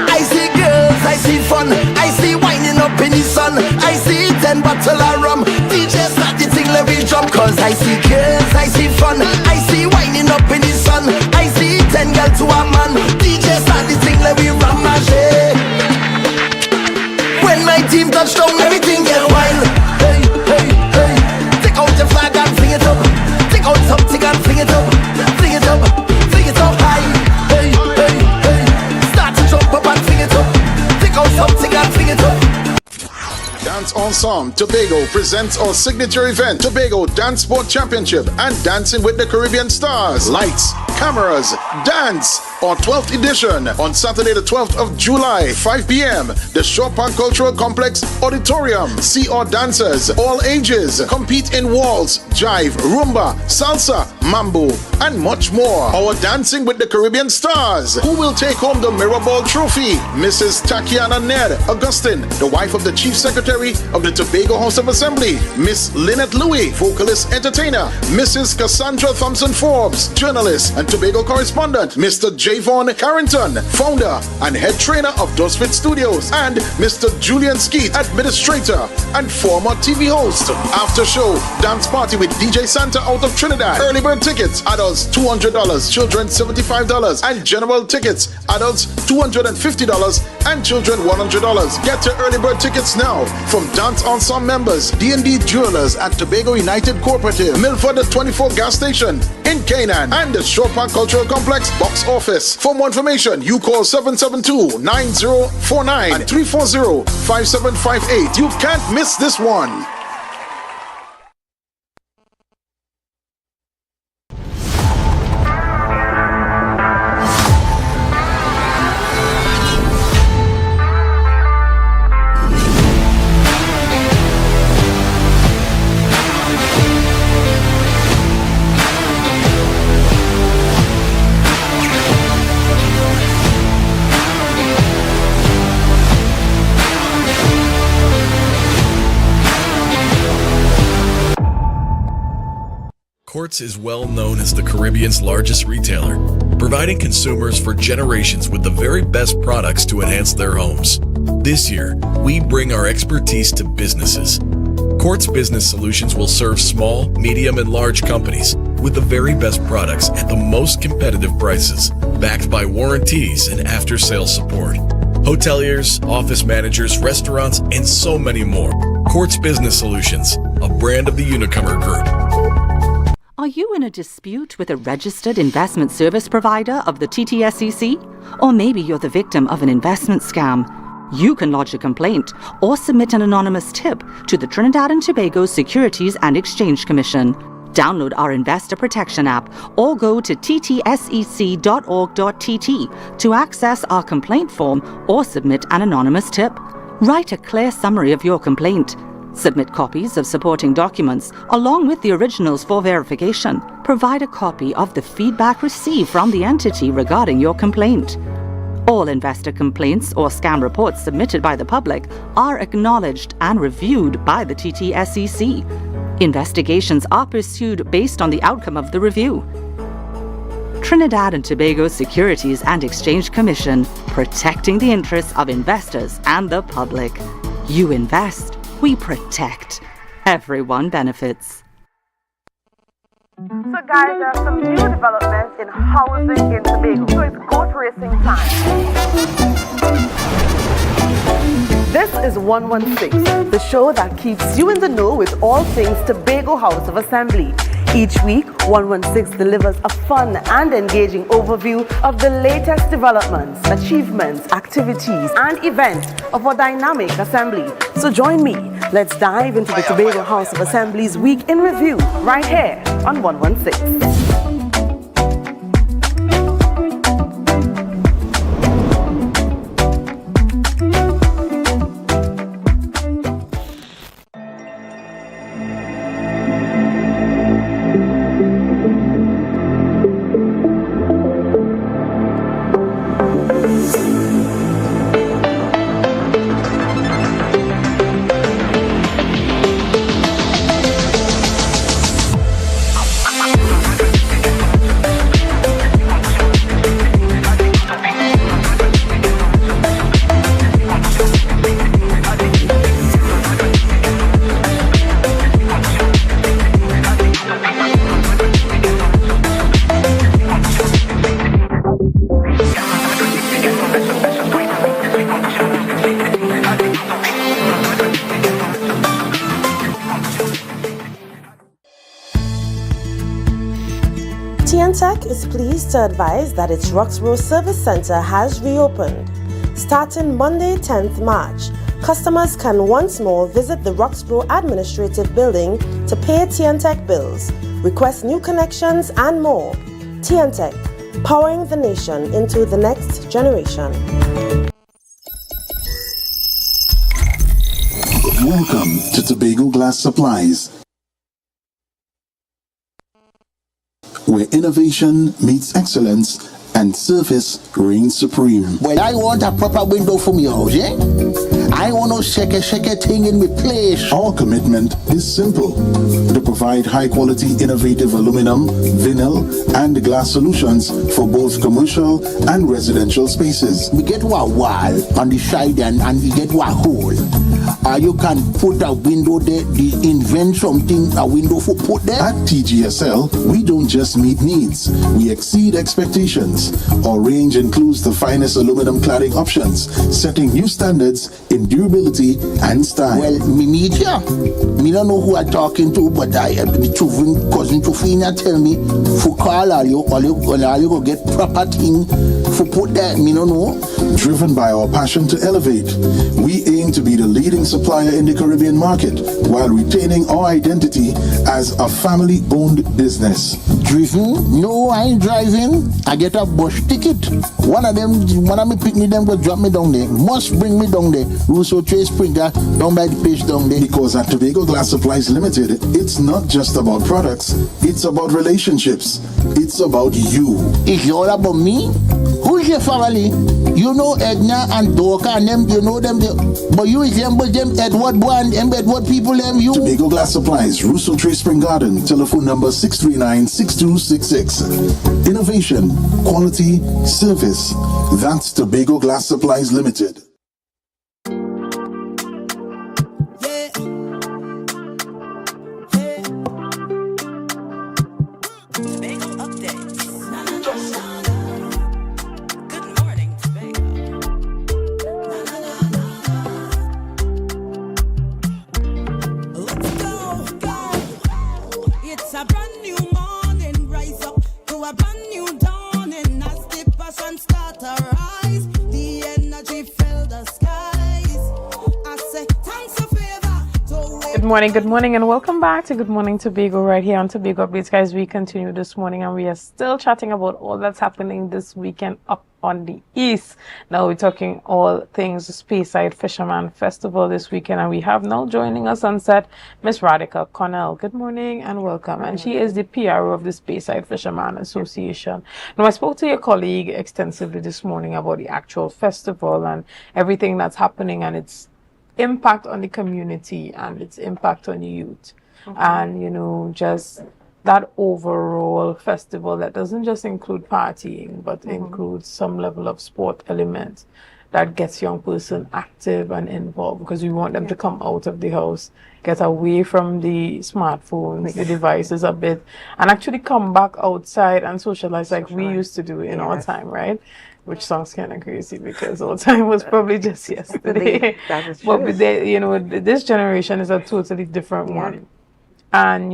I see girls, I see fun, I see winding up in the sun, I see 10 bottle of rum, DJ start the thing, let me jump. Cause I see girls, I see fun, I see winding up in the sun, I see 10 girls to a man, DJ start the thing, let me rum mache. When my team touch down, everything get wild. Hey, hey, hey, take out your flag and fling it up, take out something and fling it up, fling it up, fling it up high. Hey, hey, hey, start to jump up and fling it up, take out something and fling it up. Dance Ensemble Tobago presents our signature event, Tobago Dance Sport Championship and Dancing with the Caribbean Stars. Lights, cameras, dance, our 12th edition on Saturday the 12th of July, 5 p.m. The Chopin Cultural Complex Auditorium. See our dancers, all ages, compete in waltz, jive, rumba, salsa, mambo, and much more. Our Dancing with the Caribbean Stars. Who will take home the Mirrorball Trophy? Mrs. Takiana Ned Augustine, the wife of the Chief Secretary of the Tobago House of Assembly. Miss Lynette Louis, vocalist entertainer. Mrs. Cassandra Thompson Forbes, journalist and Tobago correspondent. Mr. J. Javon Carrington, founder and head trainer of Dosfit Studios, and Mr. Julian Skeet, administrator and former TV host. After show dance party with DJ Santa out of Trinidad. Early bird tickets, adults $200, children $75, and general tickets, adults $250 and children $100. Get your early bird tickets now from Dance Ensemble members, D&D Jewelers at Tobago United Cooperative, Milford the 24 gas station in Canaan, and the Shore Park Cultural Complex box office. For more information, you call 772-9049 and 340-5758. You can't miss this one. Quartz is well known as the Caribbean's largest retailer, providing consumers for generations with the very best products to enhance their homes. This year, we bring our expertise to businesses. Quartz Business Solutions will serve small, medium, and large companies with the very best products at the most competitive prices, backed by warranties and after-sales support. Hoteliers, office managers, restaurants, and so many more. Quartz Business Solutions, a brand of the Unicomer Group. Are you in a dispute with a registered investment service provider of the TTSEC? Or maybe you're the victim of an investment scam? You can lodge a complaint or submit an anonymous tip to the Trinidad and Tobago Securities and Exchange Commission. Download our Investor Protection app or go to ttsec.org.tt to access our complaint form or submit an anonymous tip. Write a clear summary of your complaint. Submit copies of supporting documents along with the originals for verification. Provide a copy of the feedback received from the entity regarding your complaint. All investor complaints or scam reports submitted by the public are acknowledged and reviewed by the TTSEC. Investigations are pursued based on the outcome of the review. Trinidad and Tobago Securities and Exchange Commission, protecting the interests of investors and the public. You invest, we protect. Everyone benefits. So guys, there are some new developments in housing in Tobago. So it's goat racing time. This is 116, the show that keeps you in the know with all things Tobago House of Assembly. Each week, 116 delivers a fun and engaging overview of the latest developments, achievements, activities, and events of our dynamic assembly. So join me. Let's dive into the Tobago House of Assembly's Week in Review right here on 116. TNTech is pleased to advise that its Roxborough Service Center has reopened. Starting Monday, 10th March, customers can once more visit the Roxborough Administrative Building to pay TNTech bills, request new connections, and more. TNTech, powering the nation into the next generation. Welcome to Tobago Glass Supplies, where innovation meets excellence and service reigns supreme. Well, I want a proper window from your house, yeah? I want no shake thing in my place. Our commitment is simple: to provide high-quality, innovative aluminum, vinyl, and glass solutions for both commercial and residential spaces. We get one wall on the side and we get one hole. You can put a window there, invent something, a window for put there. At TGSL, we don't just meet needs, we exceed expectations. Our range includes the finest aluminum cladding options, setting new standards in durability and style. Well, me meet ya. Me don't know who I'm talking to, but my cousin Tofina tell me for call all you go get proper thing for put there. Me don't know. Driven by our passion to elevate, we aim to be the leading supplier in the Caribbean market while retaining our identity as a family-owned business. Driven? No, I ain't driving. I get a bus ticket. One of me pick me them go drop me down there. Must bring me down there. Russo Trace Springer down by the place down there. Because at Tobago Glass Supplies Limited, it's not just about products, it's about relationships. It's about you. It's all about me? Who's your family? You know Edna and Dorka and them, you know them, but you resemble them Edward boy and them Edward people them you. Tobago Glass Supplies, Russo Trace Spring Garden, telephone number 639-6266. Innovation, quality, service. That's Tobago Glass Supplies Limited. Good morning, and welcome back to Good Morning Tobago right here on Tobago Updates, guys. We continue this morning, and we are still chatting about all that's happening this weekend up on the east. Now we're talking all things Speyside Fisherman Festival this weekend, and we have now joining us on set Miss Radhika Connell. Good morning and welcome. And she is the PRO of the Speyside Fisherman Association. Now I spoke to your colleague extensively this morning about the actual festival and everything that's happening and its impact on the community and its impact on the youth. And just that overall festival that doesn't just include partying but includes some level of sport element that gets young person active and involved, because we want them to come out of the house, get away from the smartphones, the devices a bit, and actually come back outside and socialize like we used to do in our time, right? Which sounds kind of crazy because our time was probably just yesterday. But this generation is a totally different one. And,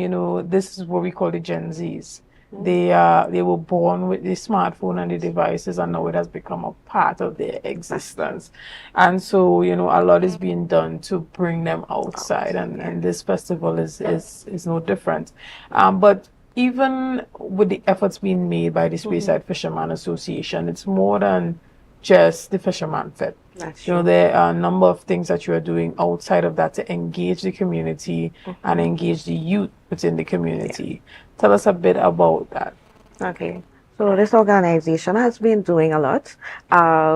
this is what we call the Gen Zs. They were born with the smartphone and the devices, and now it has become a part of their existence. And so, a lot is being done to bring them outside, and this festival is no different. But even with the efforts being made by the Speyside Fisherman Association, it's more than just the Fisherman Fed. There are a number of things that you are doing outside of that to engage the community and engage the youth within the community. Tell us a bit about that. Okay. So this organization has been doing a lot.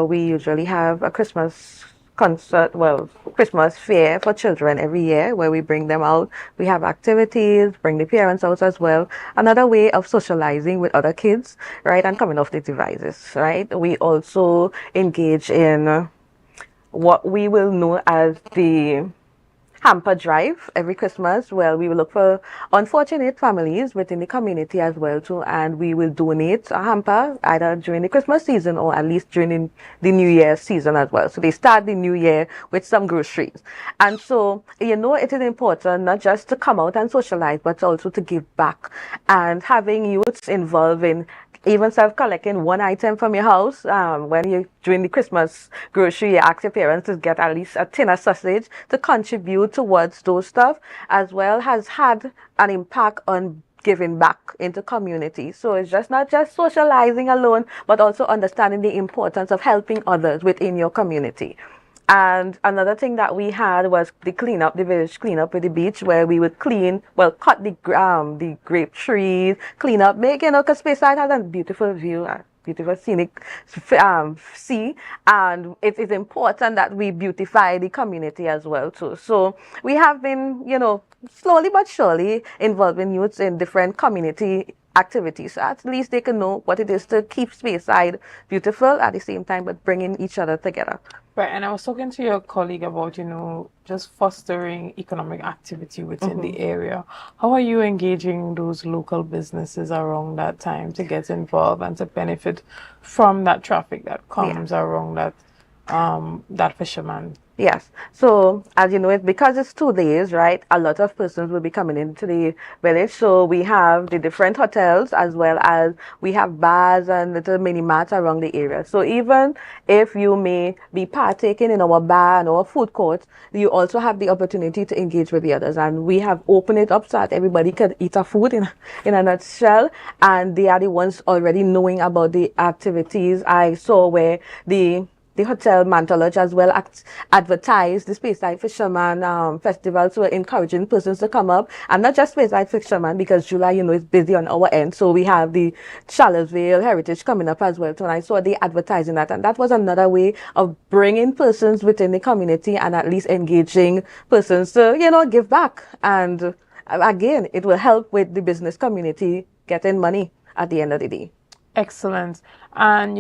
We usually have a Christmas fair for children every year where we bring them out. We have activities, bring the parents out as well. Another way of socializing with other kids, right, and coming off the devices, right? We also engage in what we will know as the hamper drive every Christmas. Well, we will look for unfortunate families within the community as well too, and we will donate a hamper either during the Christmas season or at least during the New Year season as well. So they start the new year with some groceries. And so, it is important not just to come out and socialize, but also to give back. And having youths involved in even self-collecting one item from your house, when you during the Christmas grocery, you ask your parents to get at least a tin of sausage to contribute towards those stuff, as well has had an impact on giving back into community. So it's just not just socializing alone, but also understanding the importance of helping others within your community. And another thing that we had was the village cleanup with the beach, where we would cut the grape trees, clean up, because Speyside has a beautiful view. beautiful scenic sea, and it is important that we beautify the community as well too. So we have been, slowly but surely involving youths in different community activities. So at least they can know what it is to keep Speyside beautiful at the same time, but bringing each other together. Right, and I was talking to your colleague about, just fostering economic activity within the area. How are you engaging those local businesses around that time to get involved and to benefit from that traffic that comes around that fisherman? Yes. So, as you know, it's because it's 2 days, right? A lot of persons will be coming into the village. So we have the different hotels as well as we have bars and little mini marts around the area. So even if you may be partaking in our bar and our food court, you also have the opportunity to engage with the others. And we have opened it up so that everybody can eat our food in a nutshell. And they are the ones already knowing about the activities. I saw where the hotel Manta Lodge as well advertised the Speyside Fisherman Festival, so we're encouraging persons to come up. And not just Speyside Fisherman, because July, is busy on our end. So we have the Charlottesville Heritage coming up as well. So I saw they advertising that. And that was another way of bringing persons within the community and at least engaging persons to, give back. And again, it will help with the business community getting money at the end of the day. Excellent. And,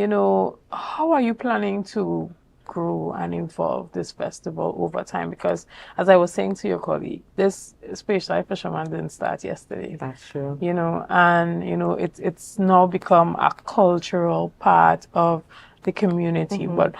how are you planning to grow and evolve this festival over time? Because, as I was saying to your colleague, this Speyside Fisherman didn't start yesterday. That's true. It's now become a cultural part of the community. But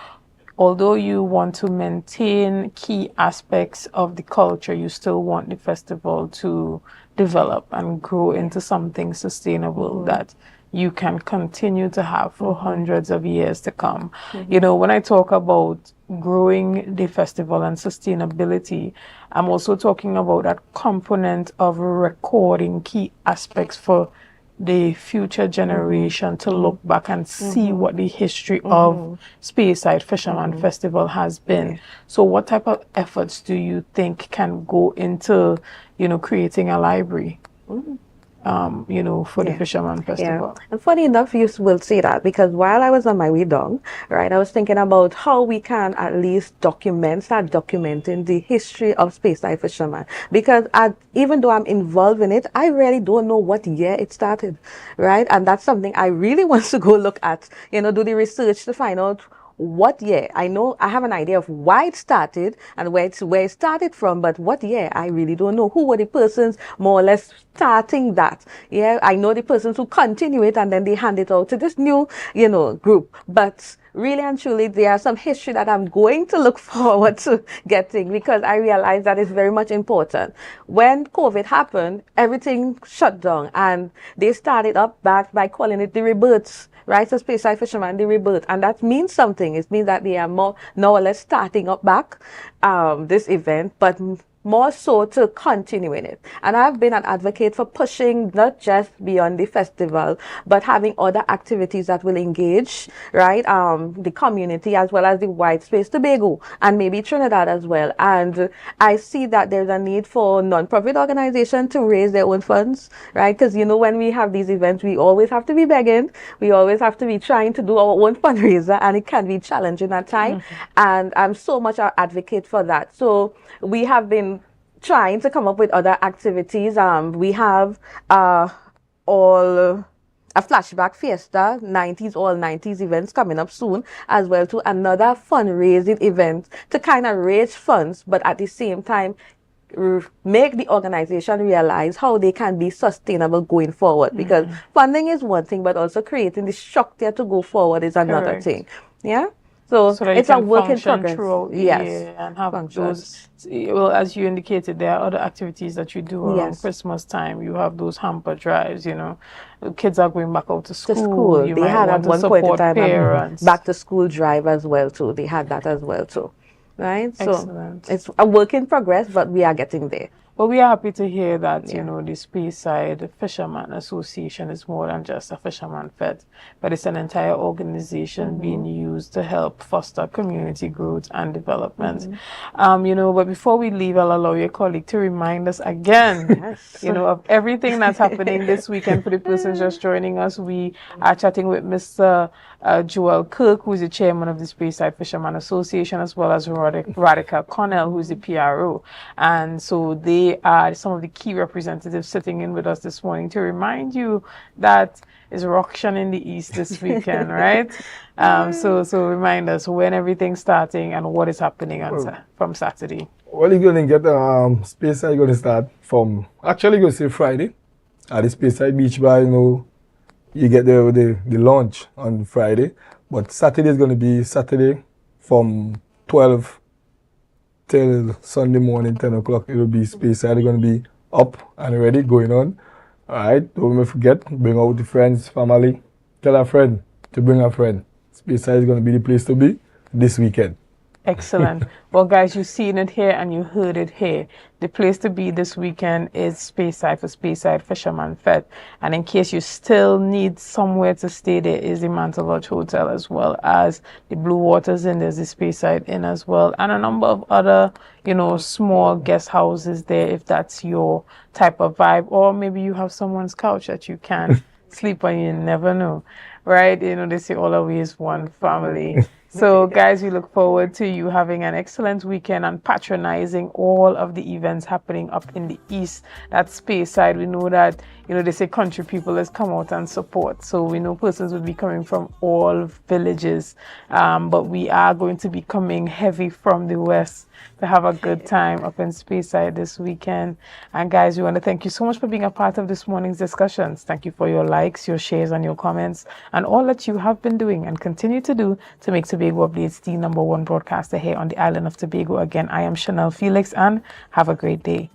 although you want to maintain key aspects of the culture, you still want the festival to develop and grow into something sustainable that you can continue to have for hundreds of years to come. When I talk about growing the festival and sustainability, I'm also talking about that component of recording key aspects for the future generation to look back and see what the history of Speyside Fisherman Festival has been. So what type of efforts do you think can go into, creating a library? For the Fisherman Festival. And funny enough, you will say that, because while I was on my way down, right, I was thinking about how we can at least start documenting the history of Speyside Fisherman. Because even though I'm involved in it, I really don't know what year it started, right? And that's something I really want to go look at, do the research to find out what year. I know I have an idea of why it started and where it started from, but what year, I really don't know. Who were the persons more or less starting that? I know the persons who continue it and then they hand it out to this new, group. But really and truly, there are some history that I'm going to look forward to getting, because I realize that it's very much important. When COVID happened, everything shut down and they started up back by calling it the rebirths. Right, so Speyside Fisherman, the rebirth, and that means something. It means that they are more or less starting up back this event, but more so to continuing it. And I've been an advocate for pushing not just beyond the festival, but having other activities that will engage, right, the community as well as the white space, Tobago, and maybe Trinidad as well. And I see that there's a need for non-profit organizations to raise their own funds, right? Because, when we have these events, we always have to be begging. We always have to be trying to do our own fundraiser, and it can be challenging at times. And I'm so much an advocate for that. So we have been trying to come up with other activities. We have a flashback fiesta, all 90s events coming up soon, as well to another fundraising event to kind of raise funds, but at the same time make the organization realize how they can be sustainable going forward. Because funding is one thing, but also creating the structure to go forward is another thing. Yeah. So it's a work in progress. Yes, and have those. Well, as you indicated, there are other activities that you do around Christmas time. You have those hamper drives. Kids are going back out to school. They had at one point in time back to school drive as well too. They had that as well too. Right. Excellent. So it's a work in progress, but we are getting there. Well, we are happy to hear that, you know, the Speyside Fisherman Association is more than just a fisherman fed, but it's an entire organization being used to help foster community growth and development. You know, but before we leave, I'll allow your colleague to remind us again, you know, of everything that's happening this weekend. For the persons just joining us, we are chatting with Mr. Joel Kirk, who is the chairman of the Speyside Fisherman Association, as well as Radhika Connell, who is the PRO. And so they are some of the key representatives sitting in with us this morning to remind you that it's Roction in the East this weekend, right? So remind us when everything's starting and what is happening on from Saturday. Well, you're going to get Speyside going to start from, actually going to say Friday at the Speyside Beach Bar. You know, you get the launch on Friday, but Saturday is going to be Saturday from 12 till Sunday morning, 10 o'clock. It will be Speyside. They're going to be up and ready, going on. All right, don't forget, bring out the friends, family. Tell a friend to bring a friend. Speyside is going to be the place to be this weekend. Excellent. Well, guys, you've seen it here and you heard it here. The place to be this weekend is Speyside for Speyside Fisherman Fed. And in case you still need somewhere to stay, there is the Mantle Lodge Hotel, as well as the Blue Waters Inn. There's the Speyside Inn as well, and a number of other, you know, small guest houses there if that's your type of vibe. Or maybe you have someone's couch that you can sleep on. You never know, right? You know, they say always one family. So, guys, we look forward to you having an excellent weekend and patronizing all of the events happening up in the East. That Speyside, we know that, you know, they say country people, let's come out and support. So we know persons will be coming from all villages, but we are going to be coming heavy from the West to have a good time up in Speyside this weekend. And guys, we want to thank you so much for being a part of this morning's discussions. Thank you for your likes, your shares, and your comments, and all that you have been doing and continue to do to make Tobago Updates the #1 broadcaster here on the island of Tobago. Again, I am Chanel Felix, and have a great day.